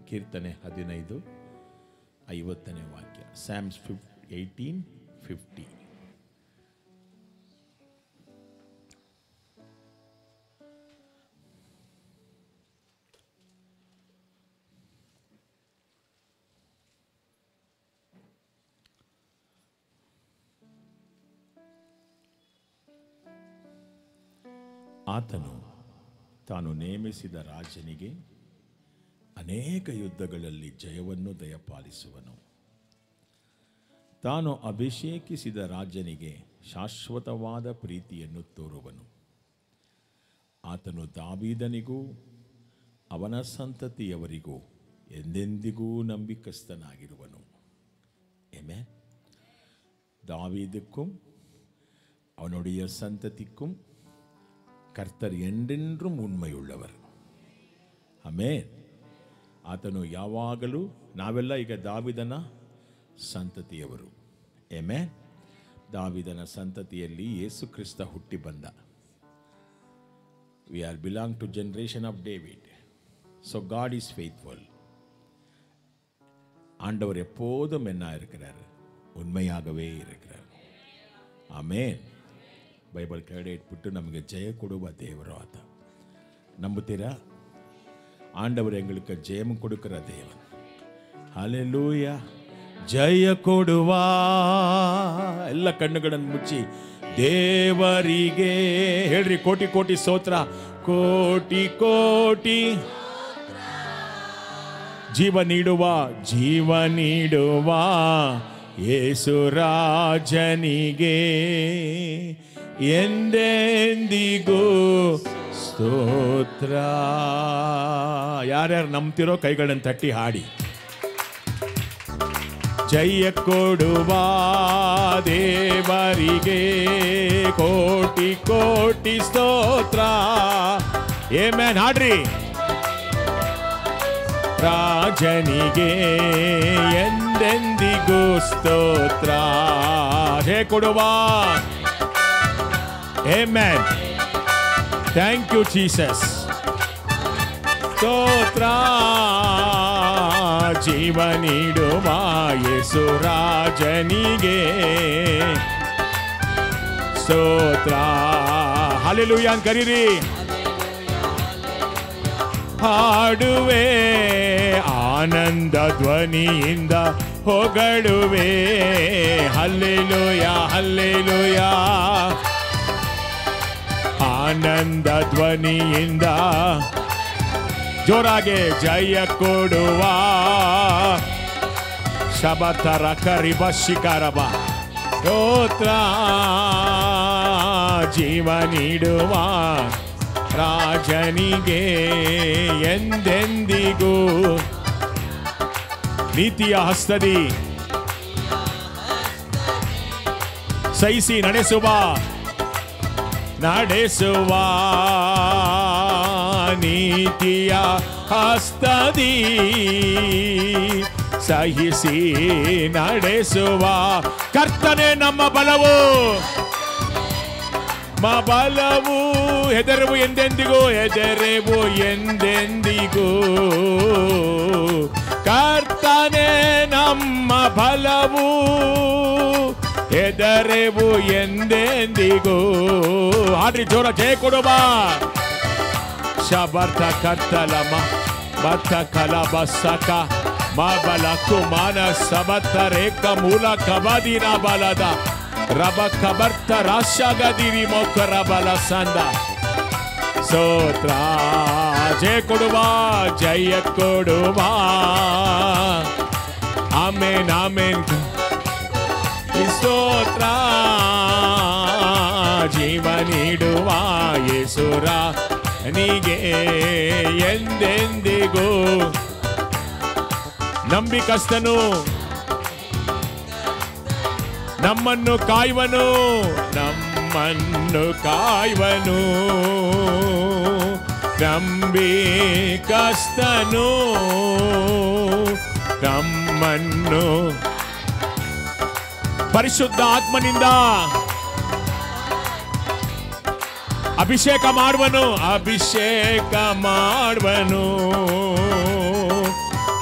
ಕೀರ್ತನೆ 15:50 ವಾಕ್ಯ. ಸ್ಯಾಮ್ಸ್ 18:50. ಆತನು ತಾನು ನೇಮಿಸಿದ ರಾಜನಿಗೆ ಅನೇಕ ಯುದ್ಧಗಳಲ್ಲಿ ಜಯವನ್ನು ದಯಪಾಲಿಸುವನು. ತಾನು ಅಭಿಷೇಕಿಸಿದ ರಾಜನಿಗೆ ಶಾಶ್ವತವಾದ ಪ್ರೀತಿಯನ್ನು ತೋರುವನು. ಆತನು ದಾವೀದನಿಗೂ ಅವನ ಸಂತತಿಯವರಿಗೂ ಎಂದೆಂದಿಗೂ ನಂಬಿಕಸ್ಥನಾಗಿರುವನು. ಆಮೆನ್. தாவீதுக்கும் அவனுடைய சந்ததிக்கும் கர்த்தர் ಎಂದೆಂದೂ ಉண்மைಯುಳ್ಳவர். ಆಮೆನ್. ಆತನು ಯಾವಾಗಲೂ, ನಾವೆಲ್ಲ ಈಗ ದಾವೀದನ ಸಂತತಿಯವರು. ಆಮೆನ್. ದಾವೀದನ ಸಂತತಿಯಲ್ಲಿ ಯೇಸು ಕ್ರಿಸ್ತ ಹುಟ್ಟಿ ಬಂದ. We are belong to generation of David. So God is faithful. ஆண்டவர் எப்போதும் என்ன இருக்கிறார்? உண்மையாகவே இருக்கிறார். ಆಮೇನ್. ಬೈಬಲ್ ಕೆಳಗಡೆ ಇಟ್ಬಿಟ್ಟು ನಮಗೆ ಜಯ ಕೊಡುವ ದೇವರು ಆತ. ನಂಬುತ್ತೀರಾ? ஆண்டவர் எங்களுக்கு ஜெயம் கொடுக்கிற தேவன். ஹல்லேலூயா. ಜಯ ಕೊಡುವ. ಎಲ್ಲ ಕಣ್ಣುಗಳನ್ನು ಮುಚ್ಚಿ ದೇವರಿಗೆ ಹೇಳ್ರಿ, ಕೋಟಿ ಕೋಟಿ ಸ್ತೋತ್ರ, ಕೋಟಿ ಕೋಟಿ. ಜೀವ ನೀಡುವ ಯೇಸು ರಾಜನಿಗೆ ಎಂದೆಂದಿಗೂ ಸ್ತೋತ್ರ. ಯಾರ್ಯಾರು ನಂಬ್ತಿರೋ ಕೈಗಳನ್ನು ತಟ್ಟಿ ಹಾಡಿ. ಜಯ ಕೊಡುವ ದೇವರಿಗೆ ಕೋಟಿ ಕೋಟಿ ಸ್ತೋತ್ರ. ಆಮೆನ್. ಹಾಡ್ರಿ. ರಾಜನಿಗೆ ಎಂದೆಂದಿಗೂ ಸ್ತೋತ್ರ. ಜಯ ಕೊಡುವ. ಆಮೆನ್. Thank you Jesus. ಸ್ತೋತ್ರ. ಜೀವ ನೀಡುವ ಯೇಸು ರಾಜನಿಗೆ ಸ್ತೋತ್ರ. ಹಲ್ಲೆಲೂಯಾ ಅಂತ ಕರೀರಿ. ಹಾಡುವೆ ಆನಂದ ಧ್ವನಿಯಿಂದ ಹೊಗಳುವೆ. Hallelujah hallelujah. ಆನಂದ ಧ್ವನಿಯಿಂದ ಜೋರಾಗೆ ಜಯ ಕೊಡುವ. ಶಬತರ ಕರಿಬ ಶಿಖರಬ ಸ್ತೋತ್ರ. ಜೀವ ನೀಡುವ ರಾಜನಿಗೆ ಎಂದೆಂದಿಗೂ. ನೀತಿಯ ಹಸ್ತದಿ ಸಹಿಸಿ ನಡೆಸುವ ನೀತಿಯ ಹಸ್ತದಿ ಸಹಿಸಿ ನಡೆಸುವ ಕರ್ತನೇ ನಮ್ಮ ಬಲವು. ಬಲವು ಹೆದರುವು ಎಂದೆಂದಿಗೂ, ಹೆದರೆವು ಎಂದೆಂದಿಗೂ. ಕರ್ತನೇ ನಮ್ಮ ಬಲವು, ಹೆದರೆವು ಎಂದೆಂದಿಗೂ. ಹಾಡ್ರಿ ಜೋರ. ಜಯ ಕೊಡುವ. ಶಬರ್ಥ ಕರ್ತಲಮ ಬತ್ತ ಕಲ ಬಸಕ ಬಲ ಕುಮಾನ ಸಬತ್ತ ರೇಖ ಮೂಲ ಕಬದಿನ ಬಲದ ರಬ ಕಬರ್ತ ರಾಶಗದಿರಿ ಮೊಕರ ಬಲ ಸಂದ ಸ್ತೋತ್ರ. ಜಯ ಕೊಡುವ. ಜಯ ಕೊಡುವ. Amen amen. ಸ್ತೋತ್ರ. ಜೀವ ನೀಡುವ ಯೇಸು ರಾಜನಿಗೆ ಎಂದೆಂದಿಗೂ. ನಂಬಿಕಸ್ತನು, ನಮ್ಮನ್ನು ಕಾಯುವನು, ನಮ್ಮನ್ನು ಕಾಯುವನು. ನಂಬಿಕಸ್ತನು ನಮ್ಮನ್ನು ಪರಿಶುದ್ಧ ಆತ್ಮನಿಂದ ಅಭಿಷೇಕ ಮಾಡುವನು. ಅಭಿಷೇಕ ಮಾಡುವನು.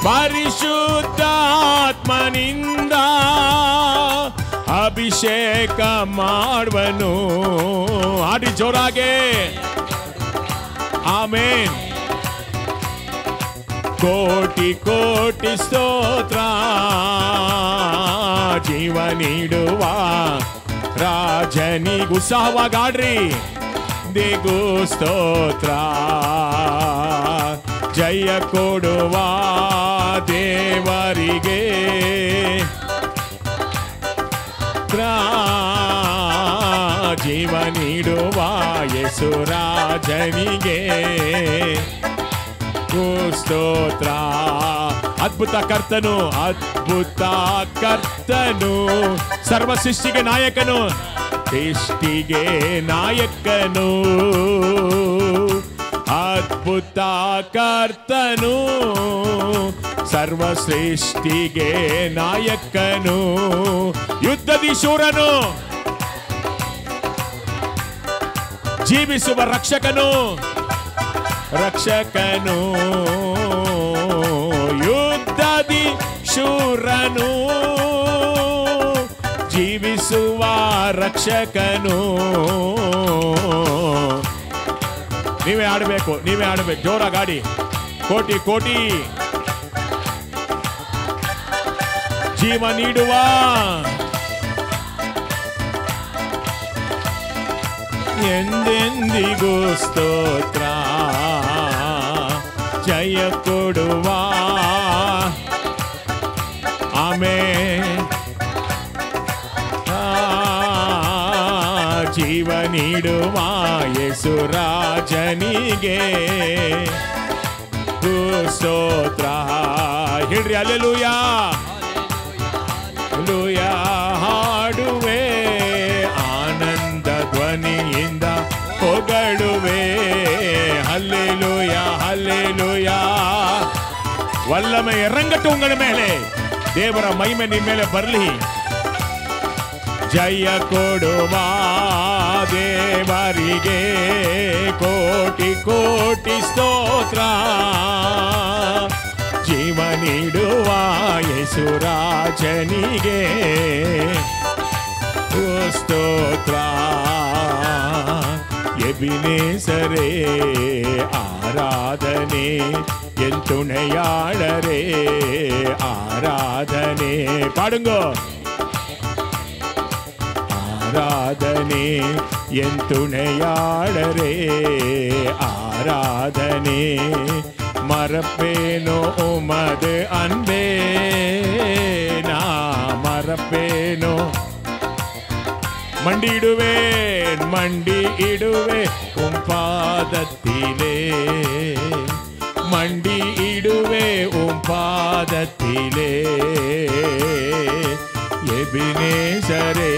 ಪರಿಶುದ್ಧ ಆತ್ಮನಿಂದ ಅಭಿಷೇಕ ಮಾಡುವನು. ಆಡಿ ಜೋರಾಗೆ. ಆಮೇನ್. ಕೋಟಿ ಕೋಟಿ ಸ್ತೋತ್ರ. ಜೀವ ನೀಡುವ ರಾಜನಿಗೆ ಉತ್ಸಾಹವಾಗಾಡ್ರಿ. ಎಂದೆಂದಿಗೂ ಸ್ತೋತ್ರ ಜಯ ಕೊಡುವ ದೇವರಿಗೆ ಜೀವ ನೀಡುವ ಯೇಸು ರಾಜನಿಗೆ ಸ್ತೋತ್ರ. ಅದ್ಭುತ ಕರ್ತನು, ಅದ್ಭುತ ಕರ್ತನು, ಸರ್ವ ಸೃಷ್ಟಿಗೆ ನಾಯಕನು, ಸೃಷ್ಟಿಗೆ ನಾಯಕನು, ಅದ್ಭುತ ಕರ್ತನು, ಸರ್ವ ಸೃಷ್ಟಿಗೆ ನಾಯಕನು, ಯುದ್ಧದಿ ಶೂರನು, ಜೀವಿಸುವ ರಕ್ಷಕನು, ರಕ್ಷಕನು, ಯುದ್ಧದಿ ಶೂರನು, ಜೀವಿಸುವ ರಕ್ಷಕನು. ನೀವೇ ಆಡಬೇಕು, ನೀವೇ ಆಡಬೇಕು, ಜೋರಾಗಿ ಆಡಿ. ಕೋಟಿ ಕೋಟಿ ಜೀವ ನೀಡುವ ಎಂದೆಂದಿಗೂ ಸ್ತೋತ್ರ ಜಯ ಕೊಡುವ ಆಮೆನ್. ಜೀವ ನೀಡುವ ಯೇಸು ರಾಜನಿಗೆ ಸ್ತೋತ್ರ. ಹೇಳ್ರಿ ಹಲ್ಲೆಲೂಯಾ, ಹಲ್ಲೆಲೂಯಾ ಹಾಡುವೆ, ಆನಂದ ಧ್ವನಿಯಿಂದ ಹೊಗಳುವೆ, ಹಲ್ಲೆಲೂಯಾ ಹಲ್ಲೆಲೂಯಾ. ವಲ್ಲಮೆ ಇರಂಗಟ್ಟು ಉಂಗಳ ಮೇಲೆ ದೇವರ ಮಹಿಮೆ ನಿಮ್ಮ ಮೇಲೆ ಬರಲಿ. ಜಯ ಕೊಡುವ ದೇವರಿಗೆ ಕೋಟಿ ಕೋಟಿ ಸ್ತೋತ್ರ, ಜೀವ ನೀಡುವ ಯೇಸು ರಾಜನಿಗೆ ಸ್ತೋತ್ರ. ಎಬಿನೇಸರೇ ಆರಾಧನೆ, ಎನ್ ತುಣೆಯಾಳರೇ ಆರಾಧನೆ. ಪಾಡುಂಗೋ. ಆರಾಧನೆ ಎನ್ ತುಣೆಯಾಳರೇ ಆರಾಧನೆ, ಮರಪೇನೋ ಉಮದು ಅನ್ಬೇ ನಾ ಮರಪೇನೋ. மண்டி இடுவேன் மண்டி இடுவேன் உம் பாதத்திலே, மண்டி இடுவே உம் பாதத்திலே. எபினேசரே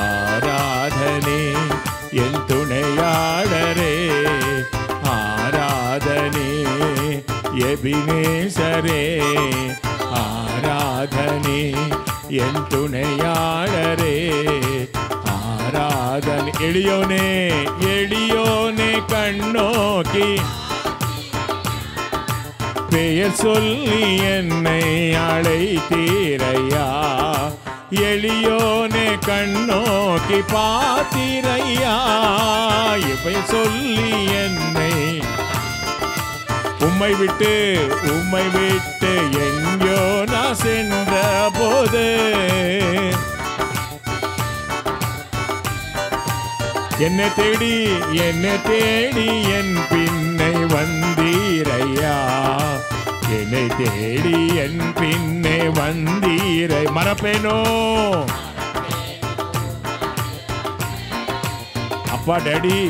ஆராதனை, என் துணையாளரே ஆராதனை. எபினேசரே ஆராதனை, என் துணையாளரே ஆராதனை. எளியோனே எளியோனே கண்ணோக்கி பெயர் சொல்லி என்னை அழைத்தீரையா, எளியோனே கண்ணோக்கி பார்த்தீரையா. பெயர் சொல்லி என்னை உம்மை விட்டு எங்கோ நான் சென்ற போது என்னை தேடி என் பின்னை வந்தீரையா, என்னை தேடி என் பின்னே வந்தீரை. மறப்பேனோ அப்பா டாடி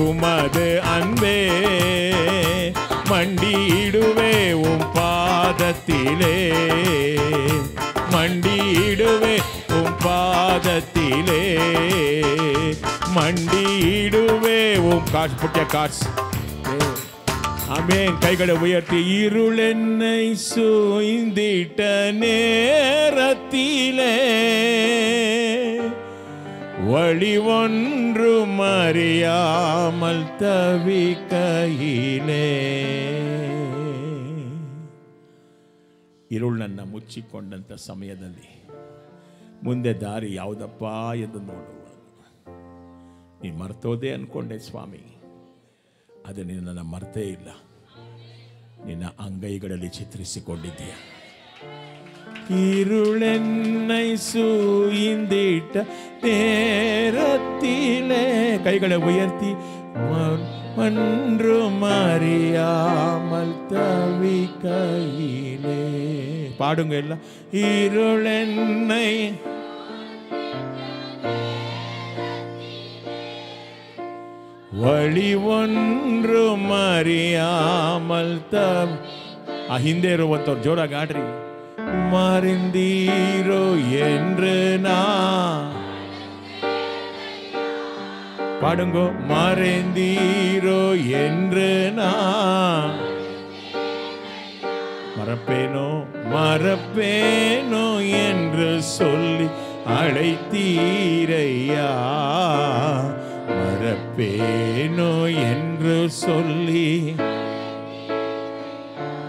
உமது அன்பே, மண்டியிடுவே உம் பாதத்திலே, மண்டியிடுவே உம் பாதத்திலே, மண்டியிடுவே உம் காசு புட்டிய காசு. ஆமென். கைகளை உயர்த்தி. இருள் என்னை சூழ்ந்திட்ட நேரத்திலே வழி ஒன்றும் அறியாமல் ತವಿಕೈಲೇ. ಇರುಳನ್ನ ಮುಚ್ಚಿಕೊಂಡಂತ ಸಮಯದಲ್ಲಿ ಮುಂದೆ ದಾರಿ ಯಾವುದಪ್ಪ ಎಂದು ನೋಡುವಾಗ ನೀ ಮರ್ತೋದೆ ಅನ್ಕೊಂಡೆ ಸ್ವಾಮಿ, ಅದು ನಿನ್ನನ್ನು ಮರ್ತೇ ಇಲ್ಲ, ನಿನ್ನ ಅಂಗೈಗಳಲ್ಲಿ ಚಿತ್ರಿಸಿಕೊಂಡಿದ್ದೀಯ. இருளென்னை சூழ்ந்திட்ட நேரத்திலே கைகளை உயர்த்தி ஒன்றும் அறியாமல் தவிக்கையிலே பாடுங்க எல்லாம். இருளென்னை வழி ஒன்றும் அறியாமல் ಹಿಂದೆ ಇರುವಂತವ್ರು ಜೋರಾಗಿ ಆಡ್ರಿ. ಮರೆಂದೀರೋ என்று பாடுங்கோ. மறைந்தீரோ என்று மறப்பேனோ மறப்பேனோ என்று சொல்லி அழைத்தீரையா. மறப்பேனோ என்று சொல்லி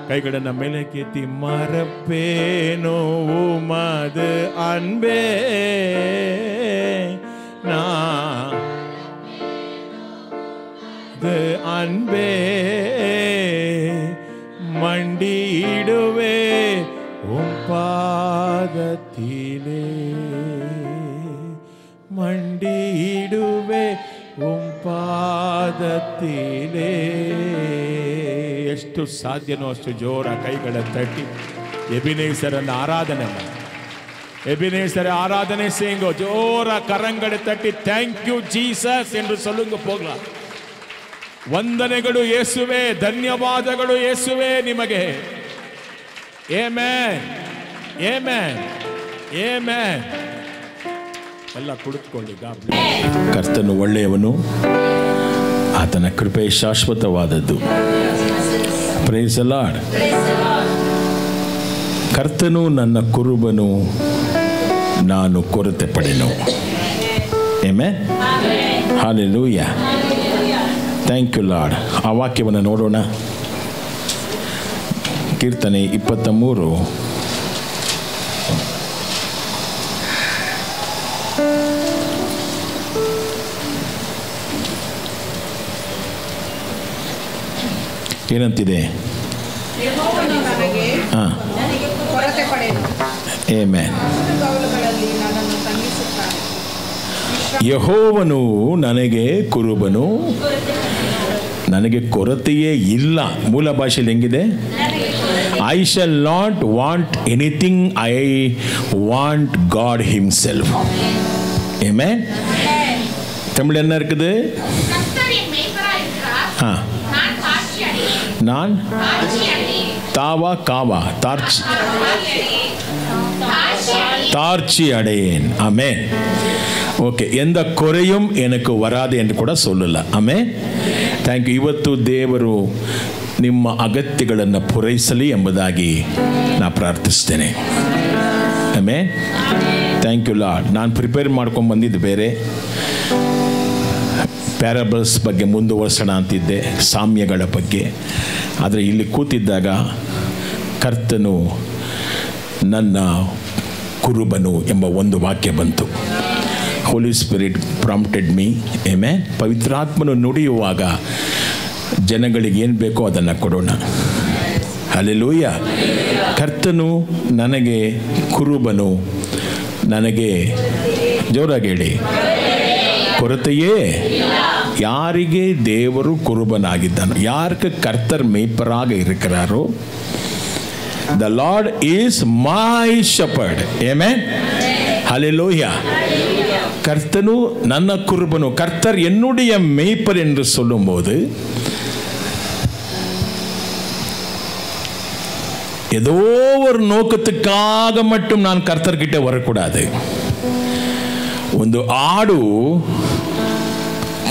கைகளை மேலே கேத்தி மறப்பேனோ உமது அன்பே அன்பே மண்டிடுவே உம் பாதத்திலே மண்டிடுவே உம் ಪಾದತಿಲೇ. ಎಷ್ಟು ಸಾಧ್ಯನೋ ಅಷ್ಟು ಜೋರ ಕೈಗಳ ತಟ್ಟಿ ಎಬಿನೇಸರನ್ನ ಆರಾಧನೆ ಮಾಡಿ. எபினேசரை ஆராதனை செய்யுங்க. ஜோர கரங்களை தட்டி தேங்க்யூ ஜீசஸ் என்று சொல்லுங்க போகலாம். ವಂದನೆಗಳು ಯೇಸುವೆ, ಧನ್ಯವಾದಗಳು ಯೇಸುವೆ ನಿಮಗೆ. Amen amen amen. ಎಲ್ಲ ಕುಳಿತುಕೊಳ್ಳಿ. ಕರ್ತನು ಒಳ್ಳೆಯವನು, ಆತನ ಕೃಪೆ ಶಾಶ್ವತವಾದದ್ದು. Price the lord. ಕರ್ತನು ನನ್ನ ಕುರುಬನು, ನಾನು ಕೊರತೆ ಪಡೆನು. Amen. Hallelujah. Thank you Lord. ಆ ವಾಕ್ಯವನ್ನು ನೋಡೋಣ. ಕೀರ್ತನೆ 23 ಏನಂತಿದೆ? ಯೆಹೋವನು ನನಗೆ ಕುರುಬನು, ನನಗೆ ಕೊರತೆಯೇ ಇಲ್ಲ. ಮೂಲ ಭಾಷೆಯಲ್ಲಿ ಹೆಂಗಿದೆ? I shall not want anything, I want god himself. Amen. Tamil என்ன இருக்குது? நான் தாவா காவா தார்ச்சி அடையேன். ஆமென். ಓಕೆ. ಎಂದ ಕೊರೆಯುಂ ಎನಕ್ಕೆ ವರಾದೆ ಎಂದು ಕೂಡ சொல்லಲ್ಲ. ಆಮೆನ್. Thank you. ಇವತ್ತು ದೇವರು ನಿಮ್ಮ ಅಗತ್ಯಗಳನ್ನು ಪೂರೈಸಲಿ ಎಂಬುದಾಗಿ ನಾನು ಪ್ರಾರ್ಥಿಸ್ತೇನೆ. ಆಮೆನ್. Thank you lord. ನಾನು ಪ್ರಿಪೇರ್ ಮಾಡ್ಕೊಂಡು ಬಂದಿದ್ದು ಬೇರೆ, ಪ್ಯಾರಬಲ್ಸ್ ಬಗ್ಗೆ ಮುಂದುವರ್ಸೋಣ ಅಂತಿದ್ದೆ, ಸಾಮ್ಯಗಳ ಬಗ್ಗೆ. ಆದರೆ ಇಲ್ಲಿ ಕೂತಿದ್ದಾಗ ಕರ್ತನು ನನ್ನ ಕುರುಬನು ಎಂಬ ಒಂದು ವಾಕ್ಯ ಬಂತು. ಹೋಲಿ ಸ್ಪಿರಿಟ್ ಪ್ರಾಂಪ್ಟೆಡ್ ಮೀ. ಆಮೆನ್. ಪವಿತ್ರಾತ್ಮನು ನುಡಿಯುವಾಗ ಜನಗಳಿಗೆ ಏನು ಬೇಕೋ ಅದನ್ನು ಕೊಡೋಣ. ಹಲ್ಲೆಲೂಯಾ. ಕರ್ತನು ನನಗೆ ಕುರುಬನು, ನನಗೆ ಜೋರಾಗಿ ಹೇಳಿ, ಕೊರತೆಯೇ. ಯಾರಿಗೆ ದೇವರು ಕುರುಬನಾಗಿದ್ದಾನೋ, ಯಾರಿಗೆ ಕರ್ತರ್ ಮೇಯ್ಪರಾಗ ಇರುಕ್கிறாரோ, the Lord is my shepherd. Amen. Hallelujah. கர்த்தனு ನನ್ನ ಕುರುಬನು, கர்த்தர் என்னுடைய மேய்ப்பர் என்று சொல்லும்போது ஏதோ ஒரு நோக்கத்துக்காக மட்டும் நான் கர்த்தர்கிட்ட வரக்கூடாது. ಒಂದು ಆಡು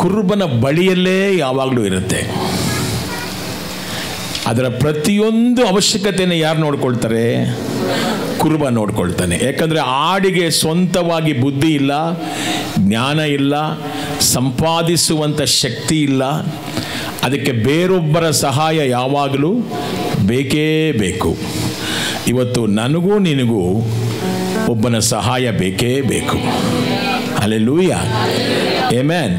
ಕುರುಬನ ಬಳಿಯಲ್ಲೇ ಯಾವಾಗಲೂ ಇರುತ್ತೆ. ಅದರ ಪ್ರತಿಯೊಂದು ಅವಶ್ಯಕತೆಯನ್ನು ಯಾರು ನೋಡ್ಕೊಳ್ತಾರೆ? ಕುರುಬ ನೋಡ್ಕೊಳ್ತಾನೆ. ಯಾಕಂದರೆ ಆಡಿಗೆ ಸ್ವಂತವಾಗಿ ಬುದ್ಧಿ ಇಲ್ಲ, ಜ್ಞಾನ ಇಲ್ಲ, ಸಂಪಾದಿಸುವಂಥ ಶಕ್ತಿ ಇಲ್ಲ. ಅದಕ್ಕೆ ಬೇರೊಬ್ಬರ ಸಹಾಯ ಯಾವಾಗಲೂ ಬೇಕೇ ಬೇಕು. ಇವತ್ತು ನನಗೂ ನಿನಗೂ ಒಬ್ಬನ ಸಹಾಯ ಬೇಕೇ ಬೇಕು. Hallelujah. Amen.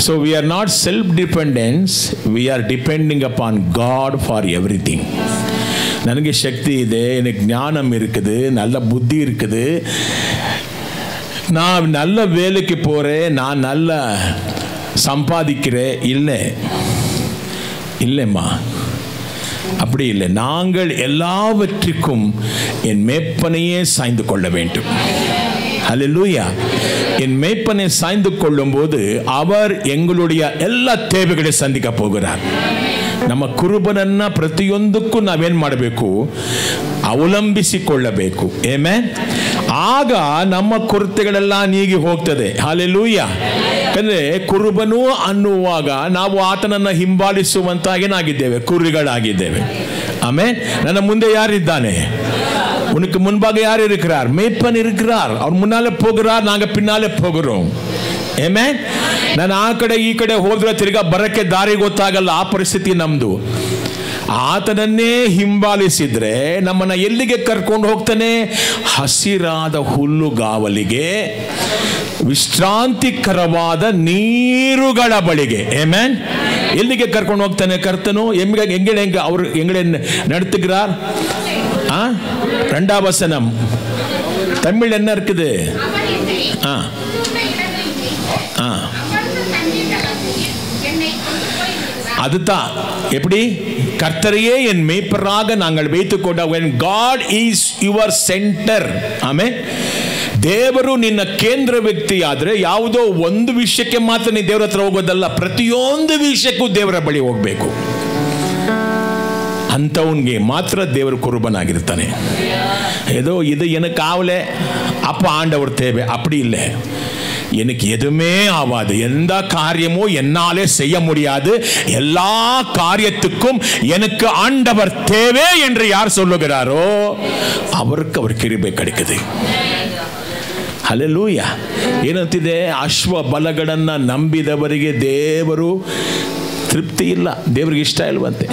So we are not self-dependent, we are depending upon God for everything. ನನಗೆ ಶಕ್தி ಇದೆ, எனக்கு ஞானம் இருக்குது, நல்ல புத்தி இருக்குது, நான் நல்ல வேலைக்கு போகிறேன், நான் நல்ல சம்பாதிக்கிறேன். இல்லை இல்லைம்மா, அப்படி இல்லை. நாங்கள் எல்லாவற்றிற்கும் என் மேய்ப்பனையே சாய்ந்து கொள்ள வேண்டும். ஹல்லேலூயா. என் மேய்ப்பனை சாய்ந்து கொள்ளும் போது அவர் எங்களுடைய எல்லா தேவைகளை சந்திக்க போகிறார். ನಮ್ಮ ಕುರುಬನನ್ನ ಪ್ರತಿಯೊಂದಕ್ಕೂ ನಾವೇನು ಮಾಡಬೇಕು? ಅವಲಂಬಿಸಿಕೊಳ್ಳಬೇಕು. ಆಮೆನ್. ಆಗ ನಮ್ಮ ಕೊರತೆಗಳೆಲ್ಲ ನೀಗಿ ಹೋಗ್ತದೆ. ಹಲ್ಲೇಲೂಯಾ. ಯಾಕಂದ್ರೆ ಕುರುಬನು ಅನ್ನುವಾಗ ನಾವು ಆತನನ್ನು ಹಿಂಬಾಲಿಸುವಂತ ಏನಾಗಿದ್ದೇವೆ? ಕುರಿಗಳಾಗಿದ್ದೇವೆ. ಆಮೆನ್. ನನ್ನ ಮುಂದೆ ಯಾರಿದ್ದಾನೆ? உனக்கு முன்பாக யார் இருக்கிறார்? மேய்ப்பன் இருக்கிறார். அவர் முன்னாலே போகிறார், நாங்க பின்னாலே போகிறோம். ಆಮೆನ್. ನಾನು ಆ ಕಡೆ ಈ ಕಡೆ ಹೋದ್ರೆ ತಿರ್ಗಾ ಬರಕ್ಕೆ ದಾರಿ ಗೊತ್ತಾಗಲ್ಲ. ಆ ಪರಿಸ್ಥಿತಿ ನಮ್ದು. ಆತನನ್ನೇ ಹಿಂಬಾಲಿಸಿದ್ರೆ ನಮ್ಮನ್ನ ಎಲ್ಲಿಗೆ ಕರ್ಕೊಂಡು ಹೋಗ್ತಾನೆ? ಹಸಿರಾದ ಹುಲ್ಲುಗಾವಲಿಗೆ, ವಿಶ್ರಾಂತಿಕರವಾದ ನೀರುಗಳ ಬಳಿಗೆ. ಆಮೆನ್. ಎಲ್ಲಿಗೆ ಕರ್ಕೊಂಡು ಹೋಗ್ತಾನೆ ಕರ್ತನು? ಹೆಂಗೆ ಅವರು ಹೆಂಗಡೆ நடத்துகிறார்? ரெண்டாம் வசனம் தமிழ் என்ன இருக்குது? அதுதான் எப்படி? கர்த்தரையே என் மேய்ப்பராக நாங்கள் வைத்துக்கொண்ட when God is your center. Amen. ದೇವರು ನಿನ್ನ ಕೇಂದ್ರ ವ್ಯಕ್ತಿ ಆದ್ರೆ ಯಾವುದೋ ಒಂದು ವಿಷಯಕ್ಕೆ ಮಾತ್ರ ನೀ ದೇವರ ಹತ್ರ ಹೋಗೋದಲ್ಲ, ಪ್ರತಿಯೊಂದು ವಿಷಯಕ್ಕೂ ದೇವರ ಬಳಿ ಹೋಗ್ಬೇಕು. ಅಂಥವನ್ಗೆ ಮಾತ್ರ தேவர் குருபனாகிருத்தானே. ஏதோ இது எனக்கு ஆவல அப்ப ஆண்டவர் தேவை, அப்படி இல்லை. எனக்கு எதுவுமே ஆகாது, எந்த காரியமும் என்னாலே செய்ய முடியாது, எல்லா காரியத்துக்கும் எனக்கு ஆண்டவர் தேவை என்று யார் சொல்லுகிறாரோ அவருக்கு அவர் கிருபை கிடைக்குது. ಹಲ್ಲೆಲೂಯಾ. ಏನಂತಿದೆ? ಅಶ್ವ ಬಲಗಳನ್ನ ನಂಬಿದವರಿಗೆ ದೇವರು ತೃಪ್ತಿ ಇಲ್ಲ, ದೇವರಿಗೆ ಇಷ್ಟ ಇಲ್ವಂತೆ.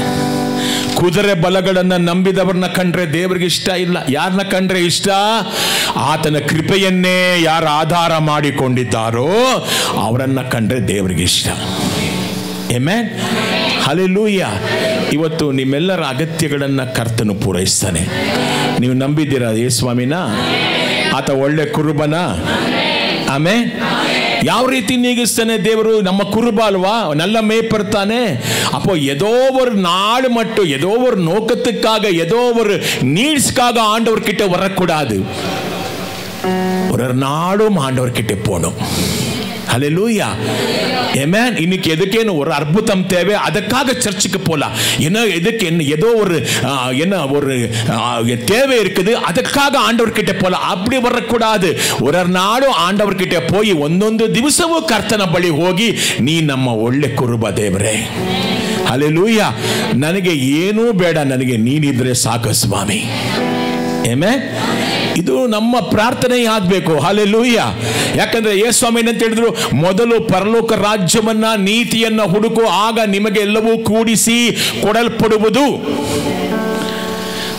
ಕುದುರೆ ಬಲಗಳನ್ನ ನಂಬಿದವರನ್ನ ಕಂಡ್ರೆ ದೇವರಿಗೆ ಇಷ್ಟ ಇಲ್ಲ. ಯಾರನ್ನ ಕಂಡ್ರೆ ಇಷ್ಟ? ಆತನ ಕೃಪೆಯನ್ನೇ ಯಾರು ಆಧಾರ ಮಾಡಿಕೊಂಡಿದ್ದಾರೋ ಅವರನ್ನ ಕಂಡ್ರೆ ದೇವರಿಗೆ ಇಷ್ಟ. ಆಮೆನ್. ಹಲ್ಲೆಲೂಯಾ. ಇವತ್ತು ನಿಮ್ಮೆಲ್ಲರ ಅಗತ್ಯಗಳನ್ನ ಕರ್ತನು ಪೂರೈಸ್ತಾನೆ. ನೀವು ನಂಬಿದ್ದೀರಾ ಯೇಸುಸ್ವಾಮಿನ? ಆತ ಒಳ್ಳೆ ಕುರುಬನ. ಆಮೆನ್. ಯಾವ ರೀತಿ நீகிஸ்தானே தேவரு? நம்ம குருப அல்வா, நல்ல மேய்ப்பர்த்தானே. அப்போ ஏதோ ஒரு நாள் மட்டும் ஏதோ ஒரு நோக்கத்துக்காக ஏதோ ஒரு நீட்ஸ்க்காக ஆண்டவர் கிட்ட வரக்கூடாது. ஒரு நாளும் ஆண்டவர் கிட்ட போகணும். ஹல்லேலூயா. ஆமென். இன்னைக்கு எதுக்கேன்னு ஒரு அற்புதம் தேவை, அதுக்காக சர்ச்சுக்கு போலாம். என்ன எதுக்கு என்ன ஏதோ ஒரு என்ன ஒரு தேவை இருக்குது, அதுக்காக ஆண்டவர் கிட்ட போலாம். அப்படி வரக்கூடாது. ஒரு நாளும் ஆண்டவர் கிட்ட போய் ಒಂದೊಂದು ದಿವಸವೂ ಕರ್ತನ ಬಳಿ ಹೋಗಿ, ನೀ ನಮ್ಮ ಒಳ್ಳೆ ಕುರುಬ ದೇವರೇ, ಹಲ್ಲೇಲೂಯಾ, ನನಗೆ ಏನೂ ಬೇಡ, ನನಗೆ ನೀನಿದ್ರೆ ಸಾಕು ಸ್ವಾಮಿ. ಆಮೆನ್. ಇದು ನಮ್ಮ ಪ್ರಾರ್ಥನೆ ಆಗಬೇಕು. ಹಲ್ಲೇಲೂಯಾ. ಯಾಕಂದ್ರೆ ಯೇಸುಸ್ವಾಮಿ ಏನಂತ ಹೇಳಿದ್ರು? ಮೊದಲು ಪರಲೋಕ ರಾಜ್ಯವನ್ನ ನೀತಿಯನ್ನ ಹುಡುಕು, ಆಗ ನಿಮಗೆ ಎಲ್ಲವೂ ಕೂಡಿಸಿ ಕೊಡಲ್ಪಡುವುದು.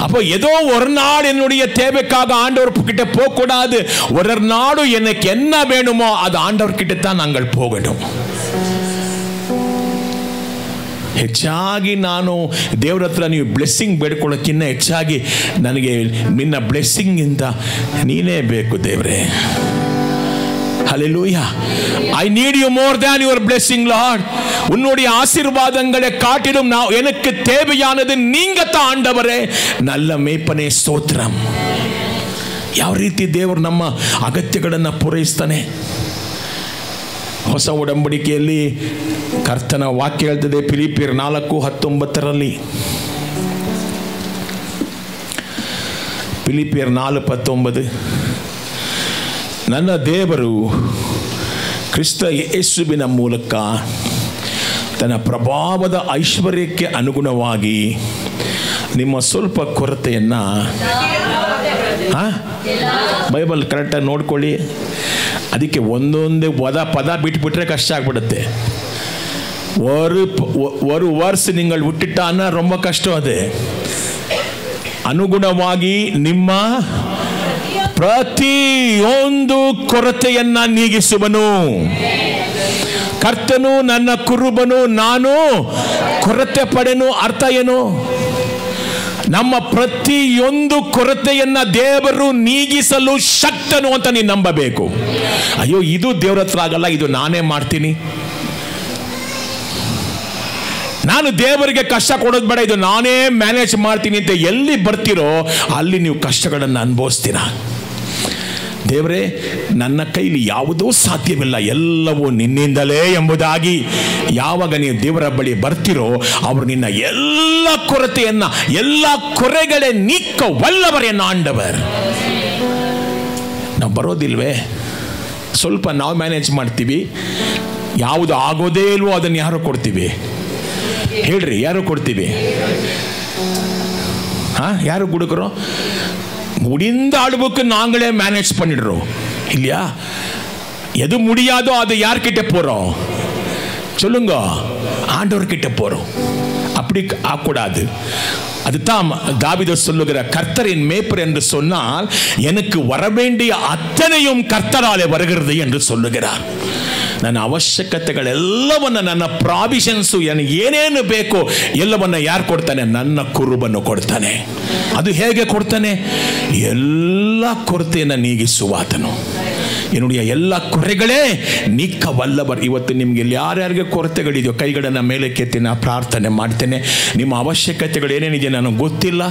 அப்போ ஏதோ ஒரு நாள் என்னுடைய தேவைக்காக ஆண்டவர் கிட்ட போக கூடாது. ஒரு நாள் எனக்கு என்ன வேணுமோ அது ஆண்டவர் கிட்ட தான் நாங்கள் போகணும். ಹೆಚ್ಚಾಗಿ ನಾನು ದೇವರ ಹತ್ರ ನೀವು ಬ್ಲೆಸ್ಸಿಂಗ್ ಬೇಡ್ಕೊಳ್ಳೋಕ್ಕಿಂತ ಹೆಚ್ಚಾಗಿ ನನಗೆ ನಿನ್ನ ಬ್ಲೆಸ್ಸಿಂಗ್ ಇಂದ ನೀನೇ ಬೇಕು ದೇವರೇ. ஹல்லேலூயா. I need you more than your blessing, Lord. உன்னுடைய ஆசீர்வாதங்களை காட்டிலும் நான் எனக்கு தேவையானது நீங்க தான் ஆண்டவரே. நல்ல ಮೇய்ಪನೇ ಸ್ತೋತ್ರಂ. ಯಾವ ರೀತಿ ದೇವರು ನಮ್ಮ ಅಗತ್ಯಗಳನ್ನು ಪೂರೈಸ್ತಾನೆ. ಹೊಸ ಒಡಂಬಡಿಕೆಯಲ್ಲಿ ಕರ್ತನ ವಾಕ್ಯ ಹೇಳ್ತದೆ, ಫಿಲಿಪಿಯರ್ 4:19 ಫಿಲಿಪಿಯರ್ 4:19 ನನ್ನ ದೇವರು ಕ್ರಿಸ್ತ ಯೇಸುವಿನ ಮೂಲಕ ತನ್ನ ಪ್ರಭಾವದ ಐಶ್ವರ್ಯಕ್ಕೆ ಅನುಗುಣವಾಗಿ ನಿಮ್ಮ ಸ್ವಲ್ಪ ಕೊರತೆಯನ್ನು, ಬೈಬಲ್ ಕರೆಕ್ಟಾಗಿ ನೋಡ್ಕೊಳ್ಳಿ. ಅದಕ್ಕೆ ಒಂದೊಂದೇ ಪದ ಬಿಟ್ಬಿಟ್ರೆ ಕಷ್ಟ ಆಗ್ಬಿಡುತ್ತೆ. ஒரு ವರ್ಷ நீங்கள் விட்டுட்டான்னா ரொம்ப கஷ்டம். அது ಅನುಗುಣವಾಗಿ ನಿಮ್ಮ ಪ್ರತಿಯೊಂದು ಕೊರತೆಯನ್ನ ನೀಗಿಸುವನು. ಕರ್ತನು ನನ್ನ ಕುರುಬನು, ನಾನು ಕೊರತೆ ಪಡೆನು. ಅರ್ಥ ಏನು? ನಮ್ಮ ಪ್ರತಿಯೊಂದು ಕೊರತೆಯನ್ನ ದೇವರು ನೀಗಿಸಲು ಶಕ್ತನು ಅಂತ ನೀನು ನಂಬಬೇಕು. ಅಯ್ಯೋ ಇದು ದೇವರ ಹತ್ರ ಆಗಲ್ಲ, ಇದು ನಾನೇ ಮಾಡ್ತೀನಿ, ನಾನು ದೇವರಿಗೆ ಕಷ್ಟ ಕೊಡೋದು ಬೇಡ, ಇದು ನಾನೇ ಮ್ಯಾನೇಜ್ ಮಾಡ್ತೀನಿ ಅಂತ ಎಲ್ಲಿ ಬರ್ತಿರೋ ಅಲ್ಲಿ ನೀವು ಕಷ್ಟಗಳನ್ನು ಅನುಭವಿಸ್ತೀರ. ದೇವರೇ, ನನ್ನ ಕೈಲಿ ಯಾವುದೂ ಸಾಧ್ಯವಿಲ್ಲ, ಎಲ್ಲವೂ ನಿನ್ನಿಂದಲೇ ಎಂಬುದಾಗಿ ಯಾವಾಗ ನೀವು ದೇವರ ಬಳಿ ಬರ್ತಿರೋ ಅವರು ನಿನ್ನ ಎಲ್ಲ ಕೊರತೆಯನ್ನ, ಎಲ್ಲ ಕೊರೆಗಳೇ ನೀಕ್ಕ ವಲ್ಲವರೆನ್ನ ಆಂಡವರ್. ನಾವು ಬರೋದಿಲ್ವೇ? ಸ್ವಲ್ಪ ನಾವು ಮ್ಯಾನೇಜ್ ಮಾಡ್ತೀವಿ, ಯಾವುದು ಆಗೋದೇ ಇಲ್ವೋ ಅದನ್ನು ಯಾರು ಕೊಡ್ತೀವಿ ಹೇಳ್ರಿ? ಯಾರು ಕೊಡ್ತೀವಿ? யாரு கொடுக்குறோம்? முடிந்த அளவுக்கு நாங்களே மேனேஜ் பண்ணிடுறோம் இல்லையா? எது முடியாதோ அது யார்கிட்ட போறோம் சொல்லுங்க? ஆண்டவர்கிட்ட போறோம். அப்படி ஆகக்கூடாது. அதுதான் தாவீது சொல்லுகிற கர்த்தரின் மேய்ப்பர் என்று சொன்னால் எனக்கு வரவேண்டிய அத்தனையும் கர்த்தராலே வருகிறது என்று சொல்லுகிறார். ನನ್ನ ಅವಶ್ಯಕತೆಗಳೆಲ್ಲವನ್ನ, ನನ್ನ ಪ್ರಾವಿಷನ್ಸು, ಏನೇನು ಬೇಕೋ ಎಲ್ಲವನ್ನ ಯಾರು ಕೊಡ್ತಾನೆ? ನನ್ನ ಕುರುಬನು ಕೊಡ್ತಾನೆ. ಅದು ಹೇಗೆ ಕೊಡ್ತಾನೆ? ಎಲ್ಲ ಕೊರತೆಯನ್ನು ನೀಗಿಸುವಾತನು. என்னுடைய எல்லா குறைகளே நீக்க வல்லவர். ಇವತ್ತು ನಿಮಗೆ ಯಾರ್ಯಾರಿಗೆ ಕೊರತೆಗಳಿದೆಯೋ ಕೈಗಳನ್ನು ಮೇಲಕ್ಕೆತ್ತಿ ನಾನು ಪ್ರಾರ್ಥನೆ ಮಾಡ್ತೇನೆ. ನಿಮ್ಮ ಅವಶ್ಯಕತೆಗಳು ಏನೇನಿದೆಯೋ ನನಗೆ ಗೊತ್ತಿಲ್ಲ,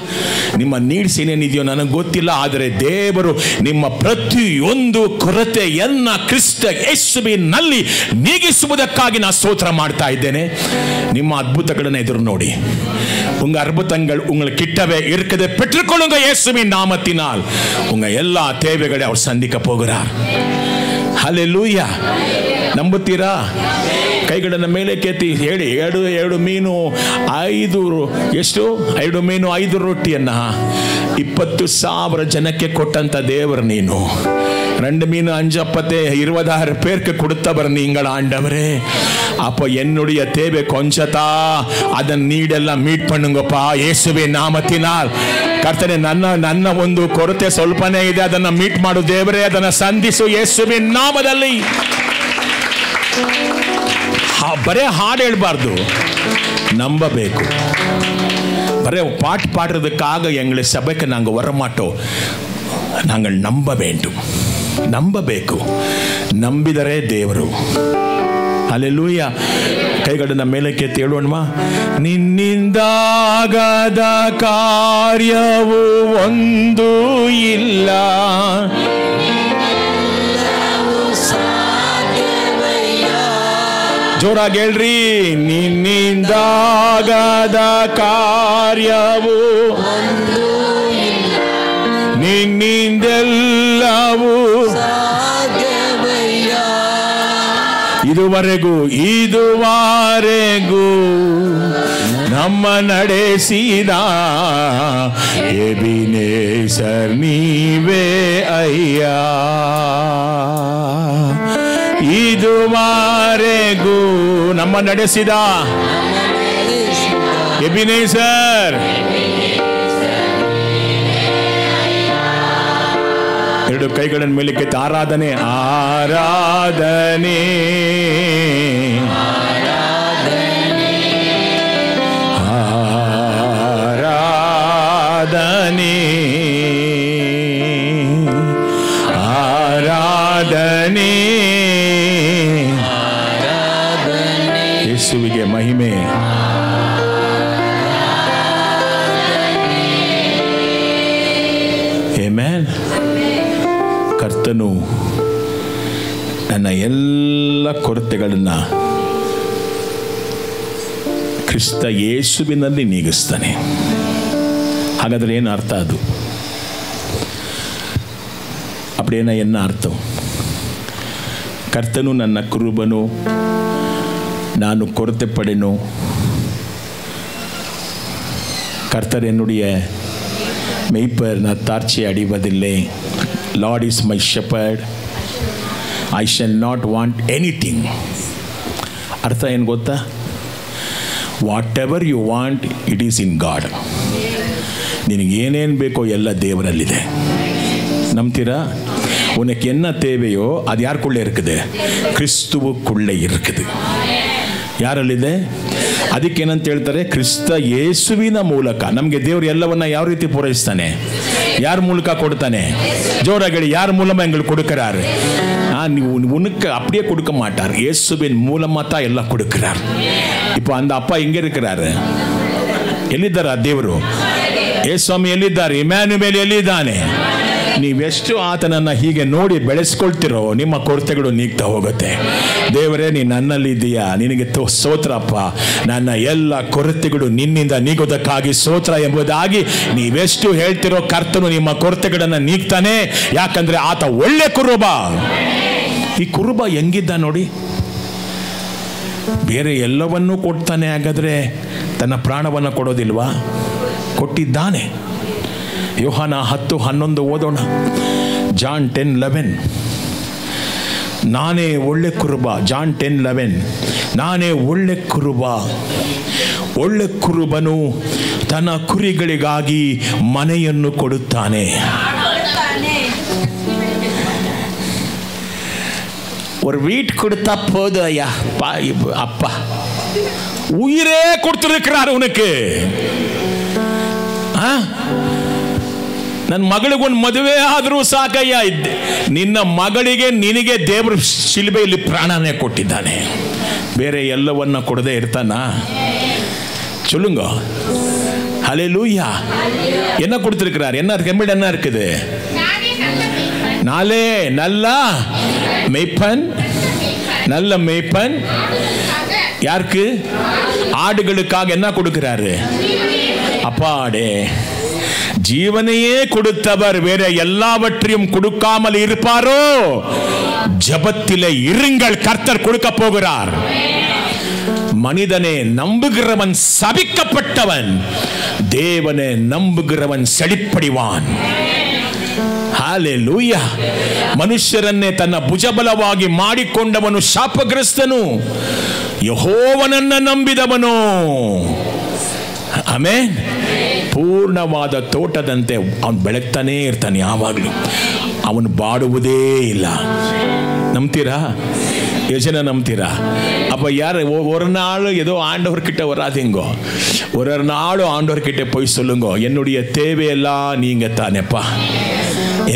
ನಿಮ್ಮ ನೀಡ್ಸ್ ಏನೇನಿದೆಯೋ ನನಗೆ ಗೊತ್ತಿಲ್ಲ, ಆದರೆ ದೇವರು ನಿಮ್ಮ ಪ್ರತಿಯೊಂದು ಕೊರತೆಯನ್ನ ಕ್ರಿಸ್ತ ಯೇಸುವಿನಲ್ಲಿ ನೀಗಿಸುವುದಕ್ಕಾಗಿ ನಾನು ಸ್ತೋತ್ರ ಮಾಡ್ತಾ ಇದ್ದೇನೆ. ನಿಮ್ಮ ಅದ್ಭುತಗಳನ್ನು ಎದುರು ನೋಡಿ. உங்க அற்புதங்கள் உங்களுக்கு கிட்டவே இருக்குது. பெற்றுக்கொள்ளுங்க இயேசுவின் நாமத்தினால். உங்க எல்லா தேவைகளை அவர் சந்திக்க போகிறார். ஹல்லேலூயா. ನಂಬುತ್ತೀರಾ? ಕೈಗಳನ್ನು ಮೇಲೆ ಕೆತ್ತಿ ಹೇಳಿ. 7 ಮೀನು 5 ಮೀನು 5 ರೊಟ್ಟಿಯನ್ನ 20,000 ಜನಕ್ಕೆ ಕೊಟ್ಟಂತ ದೇವರು ನೀನು. 2 மீன் 5 அப்பத்தை 20,000 பேருக்கு கொடுத்தவர் நீங்கள் ஆண்டவரே. அப்போ என்னுடைய தேவை கொஞ்சதா, அதன் நீடெல்லாம் மீட் பண்ணுங்கப்பா ಯೇಸುವಿನ ನಾಮத்தினால். ಕರ್ತನೆ, ನನ್ನ ಒಂದು ಕೊರತೆ ಸ್ವಲ್ಪನೇ ಇದೆ, ಅದನ್ನು ಮೀಟ್ ಮಾಡು ದೇವರೇ, ಅದನ್ನು ಸಂಧಿಸು ಯೇಸುವಿನ ನಾಮದಲ್ಲಿ. ಬರೇ ಹಾಡು ಹೇಳ್ಬಾರ್ದು, ನಂಬಬೇಕು. ಬರೇ பாட்டு பாடுறதுக்காக எங்களை சபைக்கு நாங்கள் வரமாட்டோம். நாங்கள் நம்ப வேண்டும், ನಂಬಬೇಕು. ನಂಬಿದರೆ ದೇವರು. ಹಲ್ಲೆಲೂಯಾ. ಕೈಗಳನ್ನು ಮೇಲಕ್ಕೆ ಹೇಳೋಣವಾ? ನಿನ್ನಿಂದಾಗದ ಕಾರ್ಯವು ಒಂದು ಇಲ್ಲ, ಜೋರಾಗಿ ಹೇಳ್ರಿ. ನಿನ್ನಿಂದಾಗದ ಕಾರ್ಯವು ನಿನ್ನಿಂದೆಲ್ಲವೂ ಇದುವರೆಗೂ ನಮ್ಮ ನಡೆಸಿದ ಎಬಿನೇಸರ್ ನೀವೇ ಅಯ್ಯ. ಇದುವರೆಗೂ ನಮ್ಮ ನಡೆಸಿದ ಎಬಿನೇಸರ್. ಎರಡು ಕೈಗಳನ್ನು ಮೇಲಕ್ಕೆ ಆರಾಧನೆ, ಆರಾಧನೆ, ಆರಾಧನೆ, ಆರಾಧನೆ, ಯೇಸುವಿಗೆ ಮಹಿಮೆ. ಆಮೆನ್. ಕರ್ತನು ನನ್ನ ಎಲ್ಲ ಕೊರತೆಗಳನ್ನು ಕ್ರಿಸ್ತ ಯೇಸುವಿನಲ್ಲಿ ನೀಗಿಸ್ತಾನೆ. ಹಾಗಾದರೆ ಏನು ಅರ್ಥ ಅದು? அப்படின்னா என்ன அர்த்தம்? ಕರ್ತನು ನನ್ನ ಕುರುಬನು, ನಾನು ಕೊರತೆ ಪಡೆನು. கர்த்தர் என்னுடைய மெய்ப்பர், நான் தார்ச்சி அடைவதில்லை. Lord is my shepherd, I shall not want anything. ಅರ್ಥ ಏನು ಗೊತ್ತಾ? Whatever you want it is in God. ನಿನಗೆ ಏನೇನು ಬೇಕೋ ಎಲ್ಲ ದೇವರಲ್ಲಿದೆ. நம்புறா? உனக்கு என்ன தேவையோ அது யாருக்குள்ளே இருக்குது? கிறிஸ்துவுக்குள்ளே இருக்குது. யாரಲ್ಲಿದೆ? ಅದಕ್ಕೇನಂತ ಹೇಳ್ತಾರೆ, ಕ್ರಿಸ್ತ ಯೇಸುವಿನ ಮೂಲಕ ನಮಗೆ ದೇವರು ಎಲ್ಲವನ್ನ ಯಾವ ರೀತಿ ಪೂರೈಸ್ತಾನೆ, ಯಾರ ಮೂಲಕ ಕೊಡ್ತಾನೆ? ஜோராகடி யார் மூலமா எங்களுக்கு கொடுக்கிறாரு? உனக்கு அப்படியே கொடுக்க மாட்டார், இயேசுவின் மூலமா தான் எல்லாம் கொடுக்கிறார். இப்போ அந்த அப்பா எங்க இருக்கிறாரு? ಎಲ್ಲಿದ್ದಾರ ದೇವರು? ಯೇಸುಸ್ವಾಮಿ ಎಲ್ಲಿದ್ದಾರೆ? ಇಮ್ಯಾನ್ಯುಯಲ್ ಎಲ್ಲಿದ್ದಾನೆ? ನೀವೆಷ್ಟು ಆತನನ್ನ ಹೀಗೆ ನೋಡಿ ಬೆಳೆಸ್ಕೊಳ್ತಿರೋ ನಿಮ್ಮ ಕೊರತೆಗಳು ನೀಗ್ತಾ ಹೋಗುತ್ತೆ. ದೇವರೇ, ನೀನು ನನ್ನಲ್ಲಿದ್ದೀಯಾ, ನಿನಗೆ ಸ್ತೋತ್ರಪ್ಪ, ನನ್ನ ಎಲ್ಲ ಕೊರತೆಗಳು ನಿನ್ನಿಂದ ನೀಗೋದಕ್ಕಾಗಿ ಸ್ತೋತ್ರ ಎಂಬುದಾಗಿ ನೀವೆಷ್ಟು ಹೇಳ್ತಿರೋ ಕರ್ತನು ನಿಮ್ಮ ಕೊರತೆಗಳನ್ನು ನೀಗ್ತಾನೆ. ಯಾಕಂದ್ರೆ ಆತ ಒಳ್ಳೆ ಕುರುಬ. ಈ ಕುರುಬ ಹೆಂಗಿದ್ದ ನೋಡಿ, ಬೇರೆ ಎಲ್ಲವನ್ನೂ ಕೊಡ್ತಾನೆ, ಹಾಗಾದ್ರೆ ತನ್ನ ಪ್ರಾಣವನ್ನು ಕೊಡೋದಿಲ್ವಾ? ಕೊಟ್ಟಿದ್ದಾನೆ. ಯೋಹಾನ 10:11 ಓದೋಣ. ಜಾನ್ 10:11. ನಾನೇ ಒಳ್ಳೆ ಕುರುಬ. ಜಾನ್ 10:11. ನಾನೇ ಒಳ್ಳೆ ಕುರುಬ. ಒಳ್ಳೆ ಕುರುಬನು ತನ್ನ ಕುರಿಗಳಿಗಾಗಿ ಮನೆಯನ್ನು ಕೊಡುತ್ತಾನೆ. ஒரு வீட்டு கொடுத்தா போதும் ஐயா, அப்பா உயிரே கொடுத்திருக்கிறார் உனக்கு. ನನ್ನ ಮಗಳಿಗೊಂದು ಮದುವೆ ಆದರೂ ಸಾಕಯ್ಯ, ನಿನ್ನ ಮಗಳಿಗೆ ನಿನಗೆ ದೇವರು ಶಿಲುಬೆಯಲ್ಲಿ ಪ್ರಾಣನೇ ಕೊಟ್ಟಿದ್ದಾನೆ. ಬೇರೆ ಎಲ್ಲವನ್ನ ಕೊಡದೆ ಇರ್ತಾನ? சொல்லுங்க. ஹல்லேலூயா. என்ன கொடுத்திருக்கிறார்? என்ன கம்பீடு என்ன இருக்குது? நாளே நல்ல மேய்ப்பன். நல்ல மேய்ப்பன் யாருக்கு? ஆடுகளுக்காக என்ன கொடுக்கிறாரு? அப்பாடே, ஜீவனையே கொடுத்தவர் வேற எல்லாவற்றையும் கொடுக்காமல் இருப்பாரோ? ஜபத்திலே இருங்கள், கர்த்தர் கொடுக்க போகிறார். மனிதனை நம்புகிறவன் சபிக்கப்பட்டவன், தேவனை நம்புகிறவன் செழிப்படைவான். ಹಾಲೆಲೂಯಾ. ಮನುಷ್ಯರನ್ನೇ ತನ್ನ ಭುಜಬಲವಾಗಿ ಮಾಡಿಕೊಂಡವನು ಶಾಪಗ್ರಸ್ತನು, ಯೆಹೋವನನ್ನ ನಂಬಿದವನು ಆಮೆನ್ ಪೂರ್ಣವಾದ ತೋಟದಂತೆ ಅವನು ಬೆಳಗ್ತಾನೇ ಇರ್ತಾನೆ. ಯಾವಾಗಲೂ ಅವನು ಬಾಡುವುದೇ ಇಲ್ಲ. நம்புறா? யோசனை நம்புறா? அப்போ யார் ஒரு நாள் ஏதோ ஆண்டவர்கிட்ட வராதிங்கோ, ஒரு நாளும் ஆண்டவர்கிட்ட போய் சொல்லுங்க, என்னுடைய தேவையெல்லாம் நீங்க தானேப்பா.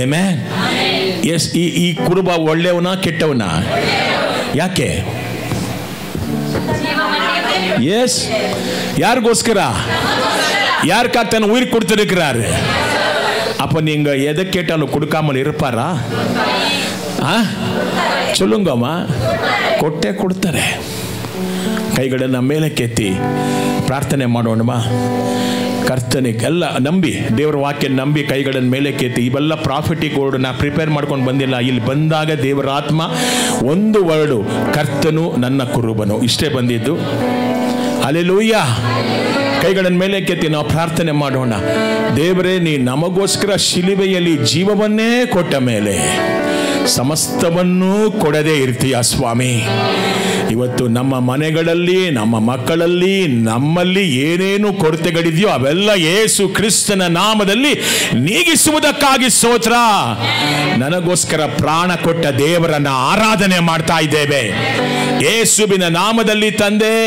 ಆಮೆನ್. ಎಸ್, ಈ ಕುರುಬ ಒಳ್ಳೆಯವನಾ ಕೆಟ್ಟವನಾ? ಯಾಕೆ? எஸ், யாருக்கோஸ்கர? யாருக்காக தன் உயிர் கொடுத்திருக்கிறாரு? அப்ப நீங்க எதை கேட்டாலும் கொடுக்காமல் இருப்பாரா? சொல்லுங்கம்மா. ಕೊಟ್ಟೆ ಕೊಡ್ತಾರೆ. ಕೈಗಳನ್ನು ಮೇಲಕ್ಕೆತ್ತಿ ಪ್ರಾರ್ಥನೆ ಮಾಡೋಣವಾ? ಕರ್ತನಿಗೆಲ್ಲ ನಂಬಿ, ದೇವರ ವಾಕ್ಯ ನಂಬಿ ಕೈಗಳನ್ನು ಮೇಲೆ ಕೆತ್ತಿ. ಇವೆಲ್ಲ ಪ್ರಾಫಿಟಿಕ್ ವರ್ಡ್ ನಾ ಪ್ರಿಪೇರ್ ಮಾಡ್ಕೊಂಡು ಬಂದಿಲ್ಲ. ಇಲ್ಲಿ ಬಂದಾಗ ದೇವರ ಆತ್ಮ ಒಂದು ವರ್ಡು, ಕರ್ತನು ನನ್ನ ಕುರುಬನು, ಇಷ್ಟೇ ಬಂದಿದ್ದು. ಹಲ್ಲೆಲೂಯಾ. ಕೈಗಳನ್ನು ಮೇಲೆ ಕೆತ್ತಿ ನಾವು ಪ್ರಾರ್ಥನೆ ಮಾಡೋಣ. ದೇವರೇ, ನೀ ನಮಗೋಸ್ಕರ ಶಿಲುಬೆಯಲ್ಲಿ ಜೀವವನ್ನೇ ಕೊಟ್ಟ ಮೇಲೆ ಸಮಸ್ತವನ್ನೂ ಕೊಡದೇ ಇರ್ತೀಯ ಸ್ವಾಮಿ. ಇವತ್ತು ನಮ್ಮ ಮನೆಗಳಲ್ಲಿ, ನಮ್ಮ ಮಕ್ಕಳಲ್ಲಿ, ನಮ್ಮಲ್ಲಿ ಏನೇನು ಕೊರತೆಗಳಿದೆಯೋ ಅವೆಲ್ಲ ಯೇಸು ಕ್ರಿಸ್ತನ ನಾಮದಲ್ಲಿ ನೀಗಿಸುವುದಕ್ಕಾಗಿ ಸ್ತೋತ್ರ. ನನಗೋಸ್ಕರ ಪ್ರಾಣ ಕೊಟ್ಟ ದೇವರನ್ನ ಆರಾಧನೆ ಮಾಡ್ತಾ ಇದ್ದೇವೆ ಯೇಸುವಿನ ನಾಮದಲ್ಲಿ ತಂದೆ.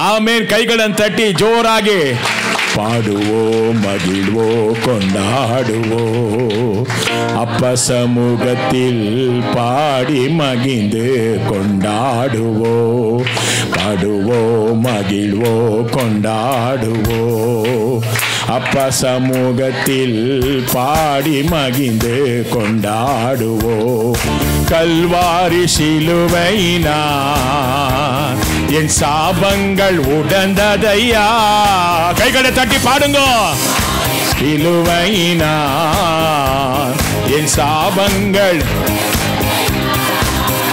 ಆಮೇಲೆ ಕೈಗಳನ್ನು ತಟ್ಟಿ ಜೋರಾಗಿ பாடுவோ, மகிழ்வோ, கொண்டாடுவோ, அப்ப சமூகத்தில் பாடி மகிழ்ந்து கொண்டாடுவோ. பாடுவோ, மகிழ்வோ, கொண்டாடுவோ, அப்ப சமூகத்தில் பாடி மகிழ்ந்து கொண்டாடுவோ. கல்வாரி சிலுவையினா என் சாபங்கள் உடந்ததையா. கைகளை தட்டி பாடுங்க. சிலுவையினா என் சாபங்கள்,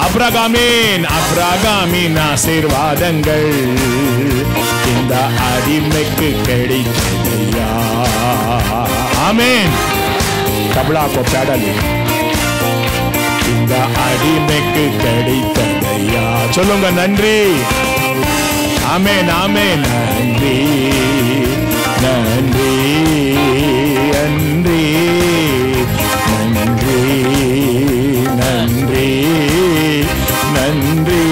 அப்ரகாமின் ஆசீர்வாதங்கள் இந்த அடிமைக்கு கிடைத்ததையா. ஆமென். தபலா को पैडल இந்த அடிமைக்கு கிடைத்ததையா. சொல்லுங்க நன்றி. ஆமென், ஆமென். நன்றி, நன்றி, நன்றி, நன்றி, நன்றி, நன்றி.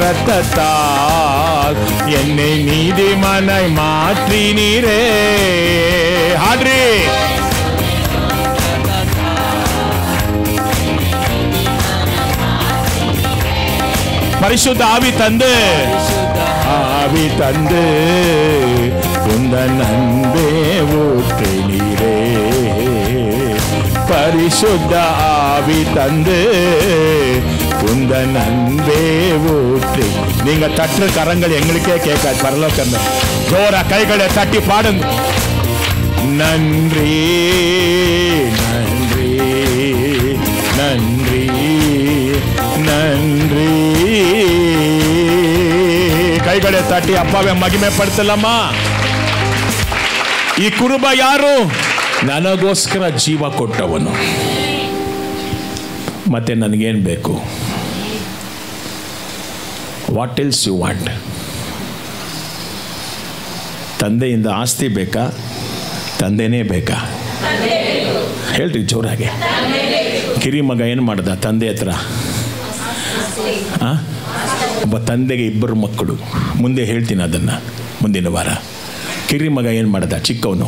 ரத்தத்தால் என்னை நீதிமானாய் மாற்றினீரே. ஆட்ரி பரிசுத்த ஆவி தந்து உந்தன் அன்பே ஊற்றினீரே. பரிசுத்த ஆவி தந்து உந்தன் அன்பே ஊற்றி. நீங்க தட்டு கரங்கள் எங்களுக்கே கேட்காது. பரலோகம் ஜோரா கைகளை தட்டி பாடுங்க. நன்றி நன்றி நன்றி நன்றி. ಕೈಗಡೆ ತಟ್ಟಿ ಅಪ್ಪವೇ ಮಹಿಮೆ ಪಡಿಸಲಮ್ಮ. ಈ ಕುರುಬ ಯಾರು? ನನಗೋಸ್ಕರ ಜೀವ ಕೊಟ್ಟವನು. ಮತ್ತೆ ನನಗೇನು ಬೇಕು? What else you want? ತಂದೆಯಿಂದ ಆಸ್ತಿ ಬೇಕಾ? ತಂದೆನೇ ಬೇಕಾ? ಹೇಳ್ರಿ ಜೋರಾಗೆ. ಕಿರಿ ಮಗ ಏನು ಮಾಡ್ದ ತಂದೆ ಹತ್ರ? ಒಬ್ಬ ತಂದೆಗೆ ಇಬ್ಬರು ಮಕ್ಕಳು. ಮುಂದೆ ಹೇಳ್ತೀನಿ ಅದನ್ನು ಮುಂದಿನ ವಾರ. ಕಿರಿ ಮಗ ಏನು ಮಾಡ್ದ? ಚಿಕ್ಕವನು.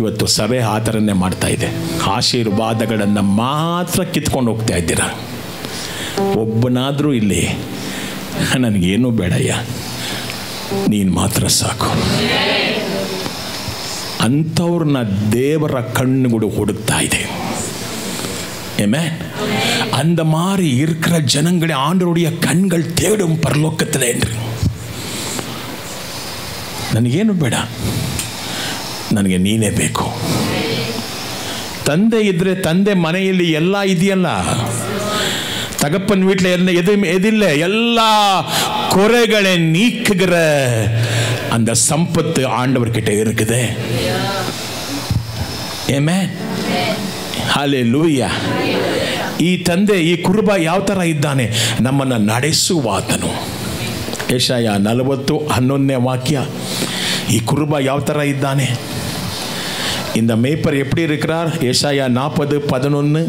ಇವತ್ತು ಸಭೆ ಆ ಥರನೇ ಮಾಡ್ತಾ ಇದೆ. ಆಶೀರ್ವಾದಗಳನ್ನು ಮಾತ್ರ ಕಿತ್ಕೊಂಡು ಹೋಗ್ತಾ ಇದ್ದೀರಾ. ಒಬ್ಬನಾದರೂ ಇಲ್ಲಿ ನನಗೇನೂ ಬೇಡಯ್ಯ, ನೀನು ಮಾತ್ರ ಸಾಕು ಅಂಥವ್ರನ್ನ ದೇವರ ಕಣ್ಣುಗಳು ಹುಡುಕ್ತಾ ಇದೆ. அந்த மாதிரி இருக்கிற ஜனங்களை ஆண்டவருடைய கண்கள் தேடும் பரலோகத்தில் என்று. ನನಗೇನು ಬೇಡ, ನನಗೆ ನೀನೇ ಬೇಕು. ತಂದೆ ಇದ್ರೆ ತಂದೆ ಮನೆಯಲ್ಲಿ ಎಲ್ಲ ಇದೆಯಲ್ಲ. தகப்பன் வீட்டில் என்ன எதில்லை, எல்லா குறைகளை நீக்குகிற அந்த சம்பத்து ஆண்டவர்கிட்ட இருக்குது. ஆமென். ಹಲ್ಲೆಲೂಯಾ. ಈ ತಂದೆ, ಈ ಕುರುಬ ಯಾವ ಥರ ಇದ್ದಾನೆ? ನಮ್ಮನ್ನು ನಡೆಸುವಾತನು. ಯೆಶಾಯ 40:11 ವಾಕ್ಯ. ಈ ಕುರುಬ ಯಾವ ಥರ ಇದ್ದಾನೆ? இந்த மேய்ப்பர் எப்படி இருக்கிறார்? ಯೆಶಾಯ 40:11.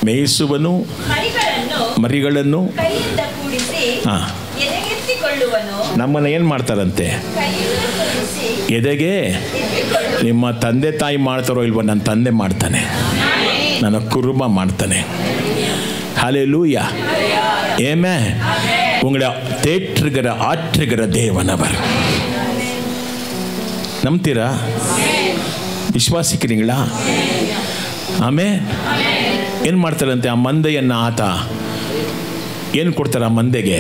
ಮೇಯಿಸುವನು, ಮರಿಗಳನ್ನು ನಮ್ಮನ್ನು ಏನು ಮಾಡ್ತಾರಂತೆ? ಎದೆಗೆ. ನಿಮ್ಮ ತಂದೆ ತಾಯಿ ಮಾಡ್ತಾರೋ ಇಲ್ವೋ? ನನ್ನ ತಂದೆ ಮಾಡ್ತಾನೆ, ನನ್ನ ಕುರುಬ ಮಾಡ್ತಾನೆ. ஹல்லேலூயா. ஆமென். உங்களை தேற்றுகிற ஆற்றுகிற தேவனவர். ನಂಬ್ತೀರಾ? ವಿಶ್ವಾಸಿக்கிறீங்களா? ಆಮೇಲೆ ಏನು ಮಾಡ್ತಾರಂತೆ? ಆ ಮಂದೆಯನ್ನು ಆತ ಏನು ಕೊಡ್ತಾರೆ ಆ ಮಂದೆಗೆ?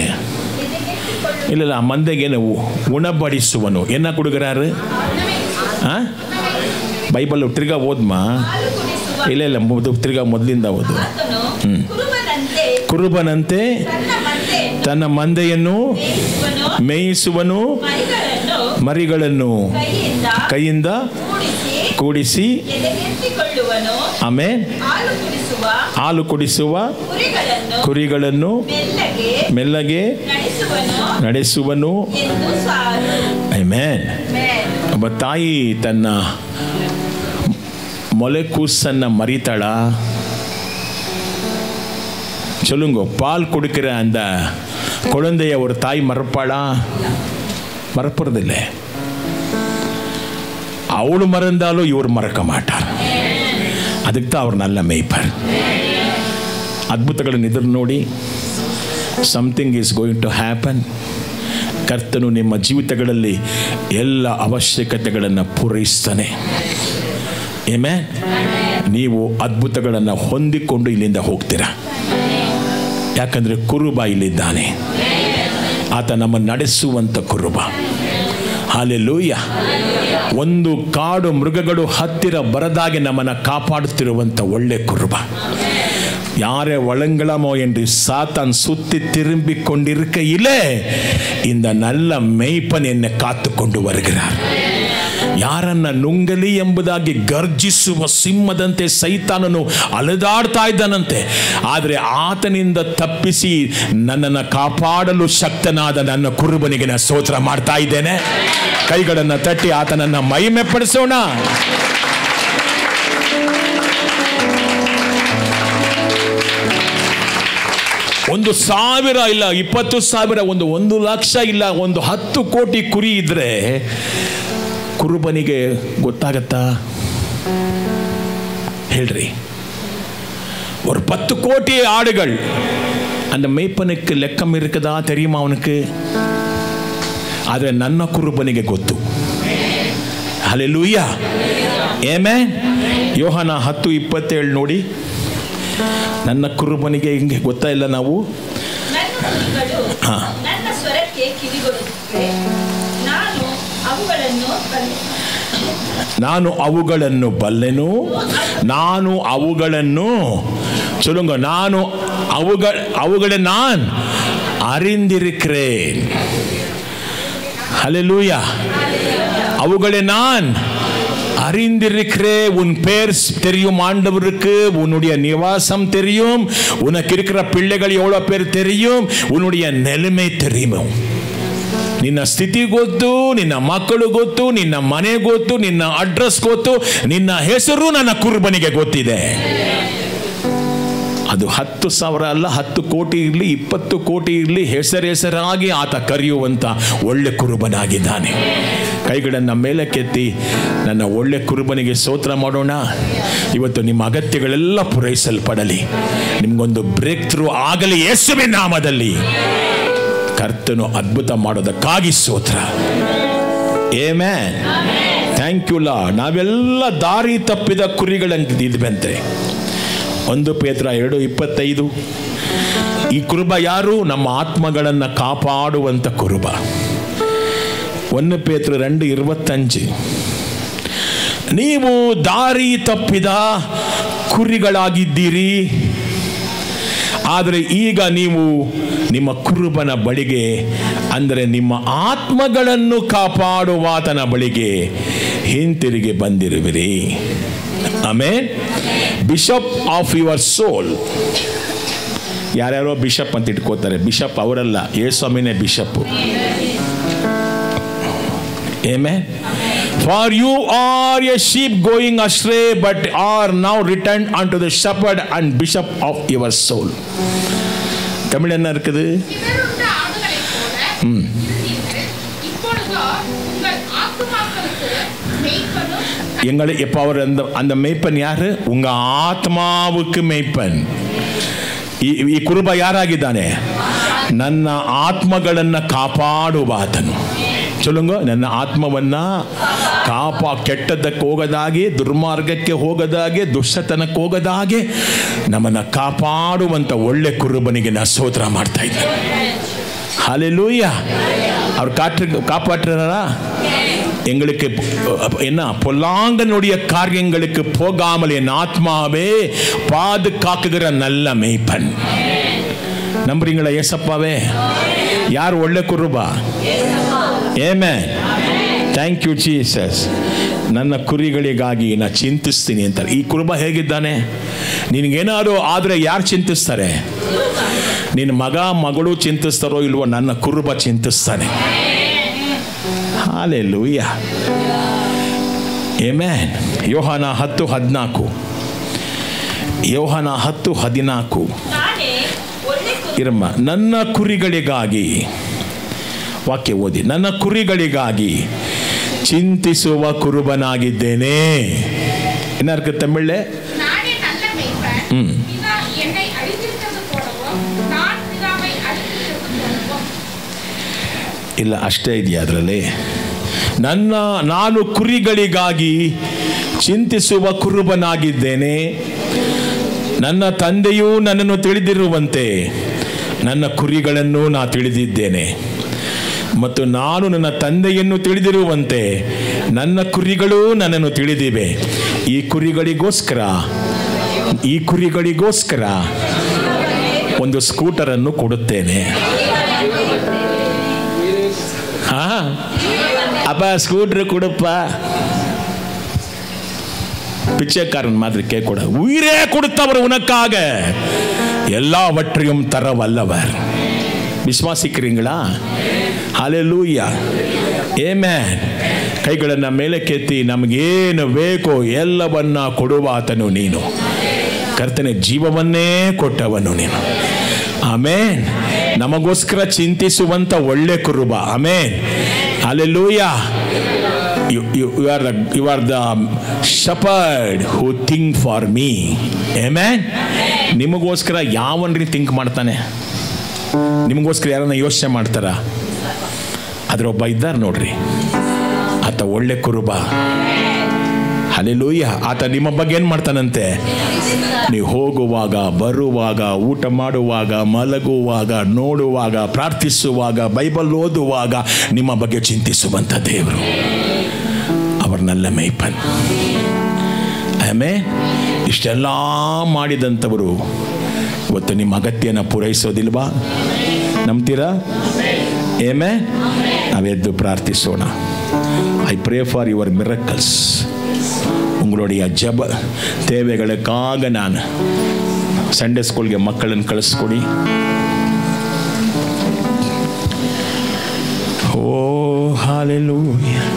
ಇಲ್ಲ, ಆ ಮಂದೆಗೆ ಉಣಬಡಿಸುವನು. என்ன கொடுக்குறாரு? ಬೈಬಲ್ ತಿರ್ಗಾ ಓದ್ಮಾ? ಇಲ್ಲ ತಿರ್ಗಾ ಮೊದಲಿಂದ ಓದು. ಕುರುಬನಂತೆ ತನ್ನ ಮಂದೆಯನ್ನು ಮೇಯಿಸುವನು, ಮರಿಗಳನ್ನು ಕೈಯಿಂದ ಕೂಡಿಸಿ ಆಮೇಲೆ ಹಾಲು ಕುಡಿಸುವ ಕುರಿಗಳನ್ನು ಮೆಲ್ಲಗೆ ನಡೆಸುವನು. ಆಮೆನ್. ಒಬ್ಬ ತಾಯಿ ತನ್ನ ಮೊಲೆ ಕೂಸನ್ನು ಮರಿತಾಳ. சொல்லுங்க, பால் கொடுக்கிற அந்த குழந்தைய ஒரு தாய் மறப்பாளா? மறப்பதில்லை. அவளு மறந்தாலும் இவர் மறக்க மாட்டார். ಅದಕ್ಕೆ ಅವ್ರು நல்ல ಮೇಯ್ಪರ್. ಅದ್ಭುತಗಳನ್ನು ಎದುರು ನೋಡಿ, something is going to happen. ಕರ್ತನು ನಿಮ್ಮ ಜೀವಿತಗಳಲ್ಲಿ ಎಲ್ಲ ಅವಶ್ಯಕತೆಗಳನ್ನು ಪೂರೈಸ್ತಾನೆ. ಆಮೆನ್. ನೀವು ಅದ್ಭುತಗಳನ್ನು ಹೊಂದಿಕೊಂಡು ಇಲ್ಲಿಂದ ಹೋಗ್ತೀರಾ. ಯಾಕಂದರೆ ಕುರುಬ ಇಲ್ಲಿದ್ದಾನೆ. ಆತ ನಮ್ಮ ನಡೆಸುವಂಥ ಕುರುಬ. ಹಲ್ಲೆಲೂಯಾ. ಒಂದು ಕಾಡು ಮೃಗಗಳು ಹತ್ತಿರ ಬರದಾಗೆ ನಮ್ಮನ್ನು ಕಾಪಾಡುತ್ತಿರುವಂಥ ಒಳ್ಳೆ ಕುರುಬ. யாரை வழங்கலாமோ என்று சாத்தான் சுத்தி திரும்பி கொண்டிருக்கையிலே இந்த நல்ல மேய்ப்பன் என்னை காத்து கொண்டு வருகிறார். ಯಾರನ್ನ ನುಂಗಲಿ ಎಂಬುದಾಗಿ ಗರ್ಜಿಸುವ ಸಿಂಹದಂತೆ ಸೈತಾನನು ಅಲೆದಾಡ್ತಾ ಇದ್ದಾನಂತೆ. ಆದರೆ ಆತನಿಂದ ತಪ್ಪಿಸಿ ನನ್ನನ್ನು ಕಾಪಾಡಲು ಶಕ್ತನಾದ ನನ್ನ ಕುರುಬನಿಗೆ ನಾನು ಸ್ತೋತ್ರ ಮಾಡ್ತಾ ಇದ್ದೇನೆ. ಕೈಗಳನ್ನು ತಟ್ಟಿ ಆತನನ್ನು ಮಹಿಮೆ ಪಡಿಸೋಣ. 1,000 ಇಲ್ಲ 20,000, 1,00,000 ಇಲ್ಲ 10 ಕೋಟಿ ಕುರಿ ಇದ್ರೆ ಕುರುಬನಿಗೆ ಗೊತ್ತಾಗತ್ತಾ ಹೇಳ್ರಿ? ஒரு 10 கோடி ஆடுகள், அந்த மேய்ப்பனுக்கு லெக்கம் இருக்குதா தெரியுமா அவனுக்கு? ಆದರೆ ನನ್ನ ಕುರುಬನಿಗೆ ಗೊತ್ತು. Hallelujah, amen. ಯೋಹಾನ 10:27 ನೋಡಿ. ನನ್ನ ಕುರುಬನಿಗೆ ಹಿಂಗೆ ಗೊತ್ತಾ ಇಲ್ಲ ನಾವು? ನನ್ನ ಸ್ವರಕ್ಕೆ ಕಿವಿಗೊಡುತ್ತವೆ, ನಾನು ಅವುಗಳನ್ನು ಬಲ್ಲೆನು, ನಾನು ಅವುಗಳನ್ನು சொல்லுங்க, ನಾನು ಅವುಗಳ நான் அறிந்திருக்கிறேன். ஹல்லேலூயா. அவுகளை நான் அறிந்திருக்கிறேன். உன் பேர் தெரியும் ஆண்டவருக்கு, உன்னுடைய நிவாசம் தெரியும், உனக்கு இருக்கிற பிள்ளைகள் எவ்வளவு பேர் தெரியும், உன்னுடைய நிலைமை தெரியும், ನಿನ್ನ ಸ್ಥಿತಿ ಗೊತ್ತು, ನಿನ್ನ ಮಕ್ಕಳು ಗೊತ್ತು, ನಿನ್ನ ಮನೆ ಗೊತ್ತು, ನಿನ್ನ ಅಡ್ರೆಸ್ ಗೊತ್ತು, ನಿನ್ನ ಹೆಸರು ನನ್ನ ಕುರುಬನಿಗೆ ಗೊತ್ತಿದೆ. ಅದು 10,000 ಅಲ್ಲ, 10 ಕೋಟಿ ಇರಲಿ, 20 ಕೋಟಿ ಇರಲಿ, ಹೆಸರಾಗಿ ಆತ ಕರೆಯುವಂತ ಒಳ್ಳೆ ಕುರುಬನಾಗಿದ್ದಾನೆ. ಕೈಗಳನ್ನು ಮೇಲೆ ಕೆತ್ತಿ ನನ್ನ ಒಳ್ಳೆ ಕುರುಬನಿಗೆ ಸ್ತೋತ್ರ ಮಾಡೋಣ. ಇವತ್ತು ನಿಮ್ಮ ಅಗತ್ಯಗಳೆಲ್ಲ ಪೂರೈಸಲ್ಪಡಲಿ, ನಿಮ್ಗೊಂದು ಬ್ರೇಕ್ ಥ್ರೂ ಆಗಲಿ ಯೇಸುವಿನ ನಾಮದಲ್ಲಿ. ಕರ್ತನು ಅದ್ಭುತ ಮಾಡೋದಕ್ಕಾಗಿ ಸ್ತೋತ್ರ. ಆಮೆನ್. Thank you lord. ನಾವೆಲ್ಲ ದಾರಿ ತಪ್ಪಿದ ಕುರಿಗಳಂತಿದ್ವಂತೆ. 1 ಪೇತ್ರ 2:25. ಈ ಕುರುಬ ಯಾರು? ನಮ್ಮ ಆತ್ಮಗಳನ್ನು ಕಾಪಾಡುವಂತ ಕುರುಬ. 1 ಪೇತ್ರ 2:25. ನೀವು ದಾರಿ ತಪ್ಪಿದ ಕುರಿಗಳಾಗಿದ್ದೀರಿ, ಆದರೆ ಈಗ ನೀವು ನಿಮ್ಮ ಕುರುಬನ ಬಳಿಗೆ, ಅಂದರೆ ನಿಮ್ಮ ಆತ್ಮಗಳನ್ನು ಕಾಪಾಡುವಾತನ ಬಳಿಗೆ ಹಿಂತಿರುಗಿ ಬಂದಿರುವಿರಿ. Amen. Bishop of your soul. ಯಾರ್ಯಾರೋ ಬಿಷಪ್ ಅಂತ ಇಟ್ಕೋತಾರೆ. ಬಿಷಪ್ ಅವರಲ್ಲ, ಯೇಸುಸ್ವಾಮಿನೇ bishop. Amen. For you are a sheep going astray, but are now returned unto the shepherd and bishop of your soul. Tamil என்ன இருக்குது? எங்களை எப்ப அவர் அந்த மேய்ப்பன் யாரு? உங்க ಆತ್ಮಾவுக்கு ಮೇய்ಪನ್. ಈ ಕುರುಬ ಯಾರಾಗಿದ್ದಾನೆ? ನನ್ನ ಆತ್ಮಗಳನ್ನು ಕಾಪಾಡುವಾತನು. சொல்லுங்க, ನನ್ನ ಆತ್ಮವನ್ನ ಕೆಟ್ಟದ್ದಕ್ಕೆ ಹೋಗದಾಗೆ, ದುರ್ಮಾರ್ಗಕ್ಕೆ ಹೋಗದಾಗೆ, ದುಷ್ಟತನಕ್ಕೆ ಹೋಗದಾಗೆ ನಮ್ಮನ್ನ ಕಾಪಾಡುವಂತ ಒಳ್ಳೆ ಕುರುಬನಿಗೆ ನಾ ಸ್ತೋತ್ರ ಮಾಡ್ತಾ ಇದ್ದೇನೆ. ஹல்லேலூயா. அவர் காப்பாற்றுறாரா? எங்களுக்கு என்ன பொல்லாங்கனுடைய காரியங்களுக்கு போகாமல் என் ஆத்மாவே பாதுகாக்குகிற நல்ல மேய்ப்பன். நம்புறீங்களா ஏசப்பாவே? யார் ಒಳ್ಳೆ ಕುರುಬ? ಆಮೆನ್. Thank you Jesus. ನನ್ನ ಕುರಿಗಳಿಗಾಗಿ ನಾ ಚಿಂತಿಸ್ತೀನಿ ಅಂತಾರೆ. ಈ ಕುರುಬ ಹೇಗಿದ್ದಾನೆ? ನಿನಗೇನಾದ್ರು ಆದರೆ ಯಾರು ಚಿಂತಿಸ್ತಾರೆ? ನಿನ್ನ ಮಗ ಮಗಳು ಚಿಂತಿಸ್ತಾರೋ ಇಲ್ವೋ, ನನ್ನ ಕುರುಬ ಚಿಂತಿಸ್ತಾನೆ. ಹಲ್ಲೇಲೂಯಾ. ಆಮೆನ್. ಯೋಹಾನ 10:14. ಯೋಹಾನ 10:14 ಇರಮ್ಮ. ನನ್ನ ಕುರಿಗಳಿಗಾಗಿ, ವಾಕ್ಯ ಓದಿ, ನನ್ನ ಕುರಿಗಳಿಗಾಗಿ ಚಿಂತಿಸುವ ಕುರುಬನಾಗಿದ್ದೇನೆ. ಏನಾರ್ಕ ತಮಿಳೆ? ಇಲ್ಲ, ಅಷ್ಟೇ ಇದೆಯಾ ಅದರಲ್ಲಿ? ನಾನು ಕುರಿಗಳಿಗಾಗಿ ಚಿಂತಿಸುವ ಕುರುಬನಾಗಿದ್ದೇನೆ. ನನ್ನ ತಂದೆಯೂ ನನ್ನನ್ನು ತಿಳಿದಿರುವಂತೆ ನನ್ನ ಕುರಿಗಳನ್ನು ನಾ ತಿಳಿದಿದ್ದೇನೆ, ಮತ್ತು ನಾನು ನನ್ನ ತಂದೆಯನ್ನು ತಿಳಿದಿರುವಂತೆ ನನ್ನ ಕುರಿಗಳು ನನ್ನನ್ನು ತಿಳಿದಿವೆ. ಈ ಕುರಿಗಳಿಗೋಸ್ಕರ ಒಂದು ಸ್ಕೂಟರನ್ನು ಕೊಡುತ್ತೇನೆ. அப்ப ஸ்கூட்டர் கொடுப்பா, பிச்சைக்காரன் மாதிரி கேட்க கூடாது. உயிரே கொடுத்தவர் உனக்காக எல்லாவற்றையும் தர வல்லவர். ವಿಶ್ವಾಸಿக்கிறீங்களா? ಹಲ್ಲೇಲೂಯಾ. ಆಮೆನ್. ಕೈಗಳನ್ನು ಮೇಲೆ ಕೆತ್ತಿ, ನಮಗೇನು ಬೇಕೋ ಎಲ್ಲವನ್ನ ಕೊಡುವಾತನು ನೀನು. ಕರ್ತನೆ ಜೀವವನ್ನೇ ಕೊಟ್ಟವನು ನೀನು. ಆಮೇನ್. ನಮಗೋಸ್ಕರ ಚಿಂತಿಸುವಂತ ಒಳ್ಳೆ ಕುರುಬ. ಆಮೇನ್. Hallelujah. You are the shepherd who think for me. Amen. ನಿಮಗೋಸ್ಕರ ಯಾವನ್ರಿ ಥಿಂಕ್ ಮಾಡ್ತಾನೆ? ನಿಮಗೋಸ್ಕರ ಯಾರನ್ನ ಯೋಚನೆ ಮಾಡ್ತಾರ? ಅದ್ರೊಬ್ಬ ಇದ್ದಾರೆ ನೋಡ್ರಿ, ಆತ ಒಳ್ಳೆ ಕುರುಬ. ಹಲ್ಲೆಲೂಯಾ. ಆತ ನಿಮ್ಮ ಬಗ್ಗೆ ಏನು ಮಾಡ್ತಾನಂತೆ? ನೀವು ಹೋಗುವಾಗ, ಬರುವಾಗ, ಊಟ ಮಾಡುವಾಗ, ಮಲಗುವಾಗ, ನೋಡುವಾಗ, ಪ್ರಾರ್ಥಿಸುವಾಗ, ಬೈಬಲ್ ಓದುವಾಗ ನಿಮ್ಮ ಬಗ್ಗೆ ಚಿಂತಿಸುವಂಥ ದೇವರು ಅವರನ್ನೆಲ್ಲ ಮೇಯ್ಪನ್. ಆಮೇಲೆ ಇಷ್ಟೆಲ್ಲ ಮಾಡಿದಂಥವರು ಇವತ್ತು ನಿಮ್ಮ ಅಗತ್ಯನ ಪೂರೈಸೋದಿಲ್ವಾ? ನಂಬ್ತೀರಾ? ಏಮೇ ನಾವೆದ್ದು ಪ್ರಾರ್ಥಿಸೋಣ. I pray for your miracles. உங்களுடைய ஜப தேவைகளுக்காக நான் சண்டே ஸ்கூಲ್ಗೆ ಮಕ್ಕಳನ್ನು ಕಳಿಸ್ಕೊಡಿ. ಓ hallelujah.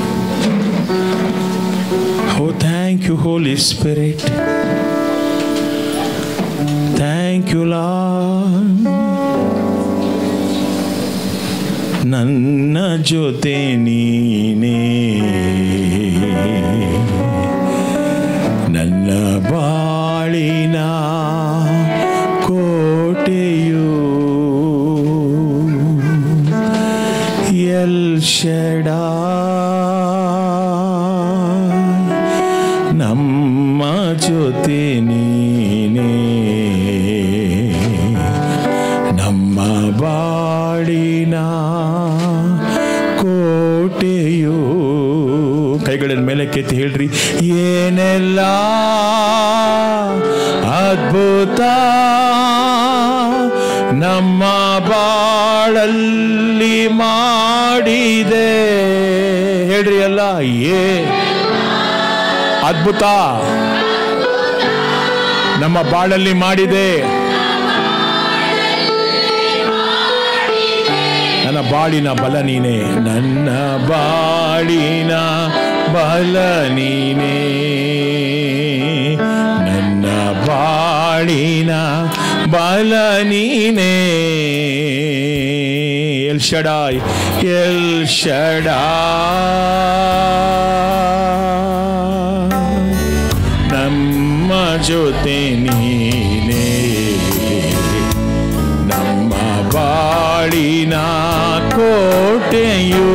Oh, thank you, Holy Spirit. Thank you, Lord. ನನ್ನ ಜೊತೆ ನೀನೇ, ನನ್ನ ಬಾಳಿನ ಕೋಟೆಯು, ಎಲ್ ಶಡಾಯ್ ನಮ್ಮ ಜೊತೆ ನೀನೇ, ನಮ್ಮ ಬಾಳಿನ ಕೋಟೆಯು. ಕೈಗಳನ್ನು ಮೇಲೆ ಕೆತ್ತಿ ಹೇಳ್ರಿ, ಏನೆಲ್ಲ ಅದ್ಭುತ ನಮ್ಮ ಬಾಳಲ್ಲಿ ಮಾಡಿದೆ. ಹೇಳ್ರಿ ಅಲ್ಲ, ಅದ್ಭುತ ನಮ್ಮ ಬಾಳಲ್ಲಿ ಮಾಡಿದೆ. ನನ್ನ ಬಾಳಿನ ಬಲ ನೀನೇ, ನನ್ನ ಬಾಳಿನ ಬಲ ನೀನೇ, ನನ್ನ ಬಾಳಿನ ಬಲ ನೀನೇ. ಎಲ್ ಶಡಾಯ್, ಎಲ್ ಶಡಾಯ್ ನಮ್ಮ ಜೊತೆ ನೀನೇ, ನಮ್ಮ ಬಾಳಿನ ಕೋಟೆಯು,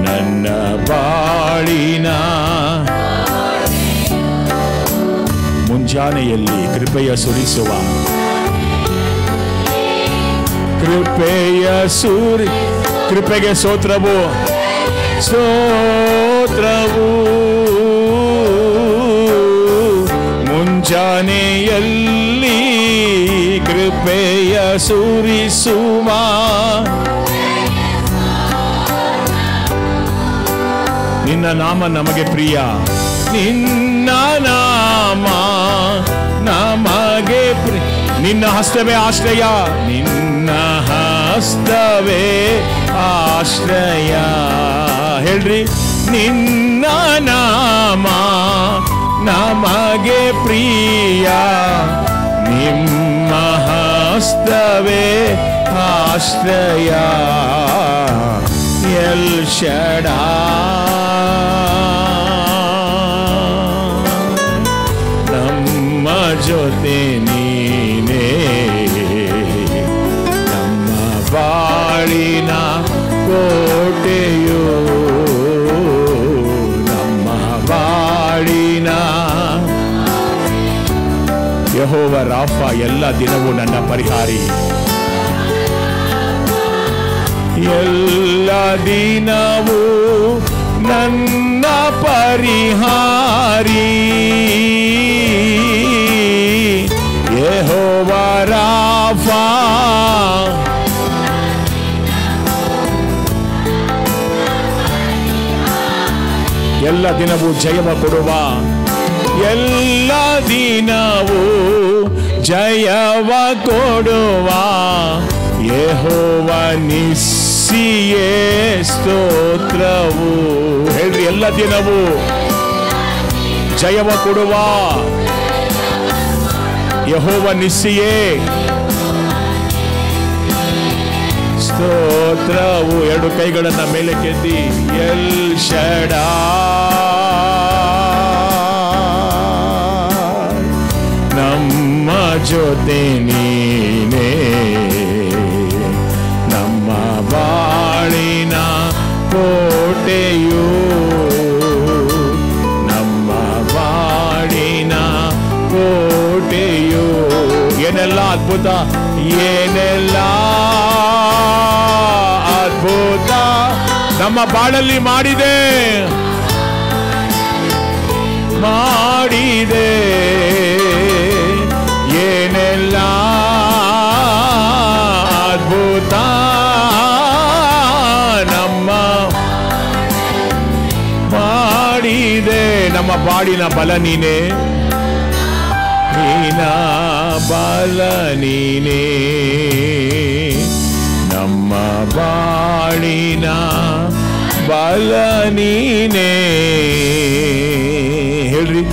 ನನ್ನ ಬಾಳಿನ. ಮುಂಜಾನೆಯಲ್ಲಿ ಕೃಪೆಯ ಸುರಿಸುವ, ಕೃಪೆಯ ಕೃಪೆಗೆ ಸ್ತೋತ್ರವು, ಸ್ತೋತ್ರವು. ಮುಂಜಾನೆಯಲ್ಲಿ ಕೃಪೆಯ ಸುರಿಸುವ, ನಿನ್ನ ನಾಮ ನಮಗೆ ಪ್ರಿಯ, ನಿನ್ನ ನಾಮ ನಮಗೆ ಪ್ರಿಯ. ನಿನ್ನ ಹಸ್ತವೇ ಆಶ್ರಯ, ನಿನ್ನ ಹಸ್ತವೇ ಆಶ್ರಯ. ಹೇಳ್ರಿ, ನಿನ್ನ ನಾಮ ನಮಗೆ ಪ್ರಿಯ, ನಿಮ್ಮ ಹಸ್ತವೇ ಆಶ್ರಯ. ಎಲ್ ಶಡಾಯ್ ನಮ್ಮ ಜೊತೆ ನೀನೇ, ನಮ್ಮ ಬಾಳಿನ ಕೋಟೆಯು, ನಮ್ಮ ಬಾಳಿನ. ಯೆಹೋವ ರಾಫ, ಎಲ್ಲ ದಿನವೂ ನನ್ನ ಪರಿಹಾರಿ, ಎಲ್ಲ ದಿನವೂ ನನ್ನ ಪರಿಹಾರಿ. ಯೆಹೋವ ರಾಫ, ಎಲ್ಲ ದಿನವೂ ಜಯವ ಕೊಡುವ, ಎಲ್ಲ ದಿನವೂ ಜಯವ ಕೊಡುವ. ಯೆಹೋವ ನಿಸ್ಸಿಯೇ ಸ್ತೋತ್ರವು. ಹೇಳ್ರಿ, ಎಲ್ಲ ದಿನವೂ ಜಯವ ಕೊಡುವ ಯೆಹೋವ ನಿಸ್ಸಿಯೇ ಸ್ತೋತ್ರವು. ಎರಡು ಕೈಗಳನ್ನ ಮೇಲೆ ಕೆತ್ತಿ ಎಲ್ ಶಡಾಯ್, ನಮ್ಮ ಜೊತೆ ನೀನೇ, ನಮ್ಮ ಬಾಳಿನ ಕೋಟೆಯು, ನಮ್ಮ ಬಾಳಿನ ಕೋಟೆಯು. ಏನೆಲ್ಲ ಅದ್ಭುತ, ಏನೆಲ್ಲ ಅದ್ಭುತ ನಮ್ಮ ಬಾಳಲ್ಲಿ ಮಾಡಿದೆ, ಮಾಡಿದೆ. ಏನೆಲ್ಲ ಅದ್ಭುತ ನಮ್ಮ ಮಾಡಿದೆ. ನಮ್ಮ ಬಾಡಿನ ಬಲ ನೀನೇ, ನೀನ ಬಲ ನೀನೇ, ನಮ್ಮ ಬಾಳಿನ ಬಲ ನೀನೇ. ಹೇಳ್ರಿ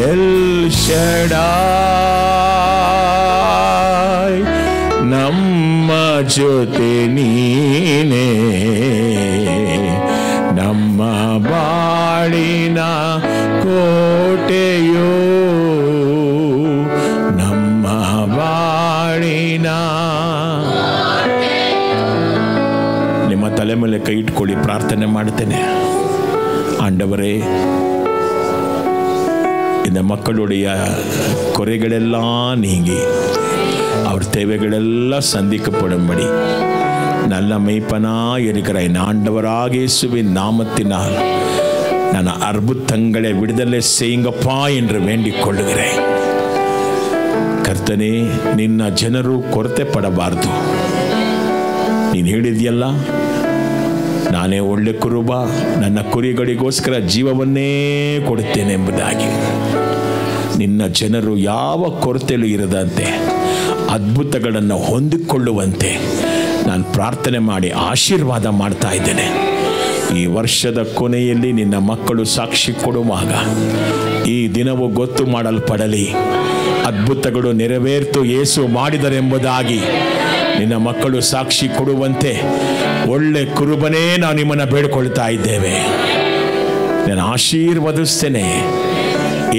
ಎಲ್ ಶಡಾಯ್, ನಮ್ಮ ಜೊತೆ ನೀನೇ, ನಮ್ಮ ಬಾಳಿನ ಕೋಟೆಯೋ, ನಮ್ಮ ಬಾಳಿನ. ನಿಮ್ಮ ತಲೆ ಮೇಲೆ ಕೈ ಇಟ್ಕೊಳ್ಳಿ, ಪ್ರಾರ್ಥನೆ ಮಾಡ್ತೇನೆ. ಆಂಡವರೇ, இந்த மக்களுடைய குறைகளெல்லாம் நீங்கி அவர் தேவைகளெல்லாம் சந்திக்கப்படும்படி நல்ல மெய்ப்பனாய் இருக்கிற என் ஆண்டவராக இயேசுவின் நாமத்தினால் நான் அற்புதங்களை விடுதலை செய்யுங்கப்பா என்று வேண்டிக் கொள்ளுகிறேன். ಕರ್ತನೇ, ನಿನ್ನ ಜನರು ಕೊರತೆ ಪಡಬಾರದು. ನೀನು ಹೇಳಿದೆಯಲ್ಲ, ನಾನೇ ಒಳ್ಳೆ ಕುರುಬ, ನನ್ನ ಕುರಿಗಳಿಗೋಸ್ಕರ ಜೀವವನ್ನೇ ಕೊಡುತ್ತೇನೆ ಎಂಬುದಾಗಿ. ನಿನ್ನ ಜನರು ಯಾವ ಕೊರತೆಯಲ್ಲೂ ಇರದಂತೆ ಅದ್ಭುತಗಳನ್ನು ಹೊಂದಿಕೊಳ್ಳುವಂತೆ ನಾನು ಪ್ರಾರ್ಥನೆ ಮಾಡಿ ಆಶೀರ್ವಾದ ಮಾಡ್ತಾ ಇದ್ದೇನೆ. ಈ ವರ್ಷದ ಕೊನೆಯಲ್ಲಿ ನಿನ್ನ ಮಕ್ಕಳು ಸಾಕ್ಷಿ ಕೊಡುವಾಗ ಈ ದಿನವು ಗೊತ್ತು ಮಾಡಲ್ಪಡಲಿ. ಅದ್ಭುತಗಳು ನೆರವೇರ್ತು ಯೇಸು ಮಾಡಿದರೆಂಬುದಾಗಿ ನಿನ್ನ ಮಕ್ಕಳು ಸಾಕ್ಷಿ ಕೊಡುವಂತೆ ಒಳ್ಳೆ ಕುರುಬನೇ ನಾವು ನಿಮ್ಮನ್ನು ಬೇಡಿಕೊಳ್ತಾ ಇದ್ದೇವೆ. ನಾನು ಆಶೀರ್ವದಿಸ್ತೇನೆ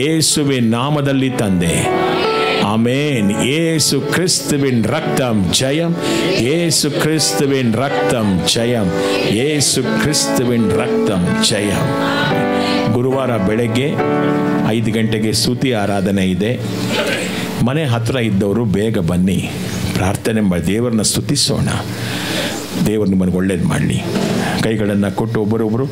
ಯೇಸುವಿನ ನಾಮದಲ್ಲಿ ತಂದೆ, ಆಮೇನ್. ಯೇಸು ಕ್ರಿಸ್ತುವಿನ ರಕ್ತಂ ಜಯಂ, ಯೇಸು ಕ್ರಿಸ್ತುವಿನ ರಕ್ತಂ ಜಯಂ, ಯೇಸು ಕ್ರಿಸ್ತುವಿನ ರಕ್ತಂ ಜಯಂ. ಗುರುವಾರ ಬೆಳಗ್ಗೆ 5 ಗಂಟೆಗೆ ಸ್ತುತಿ ಆರಾಧನೆ ಇದೆ. ಮನೆ ಹತ್ತಿರ ಇದ್ದವರು ಬೇಗ ಬನ್ನಿ, ಪ್ರಾರ್ಥನೆ ಮಾಡಿ ದೇವರನ್ನ ಸ್ತುತಿಸೋಣ. ದೇವರು ನಿಮ್ಮನ್ನು ಒಳ್ಳೇದು ಮಾಡಲಿ. ಕೈಗಳನ್ನು ಕೊಟ್ಟು ಒಬ್ಬರೊಬ್ಬರು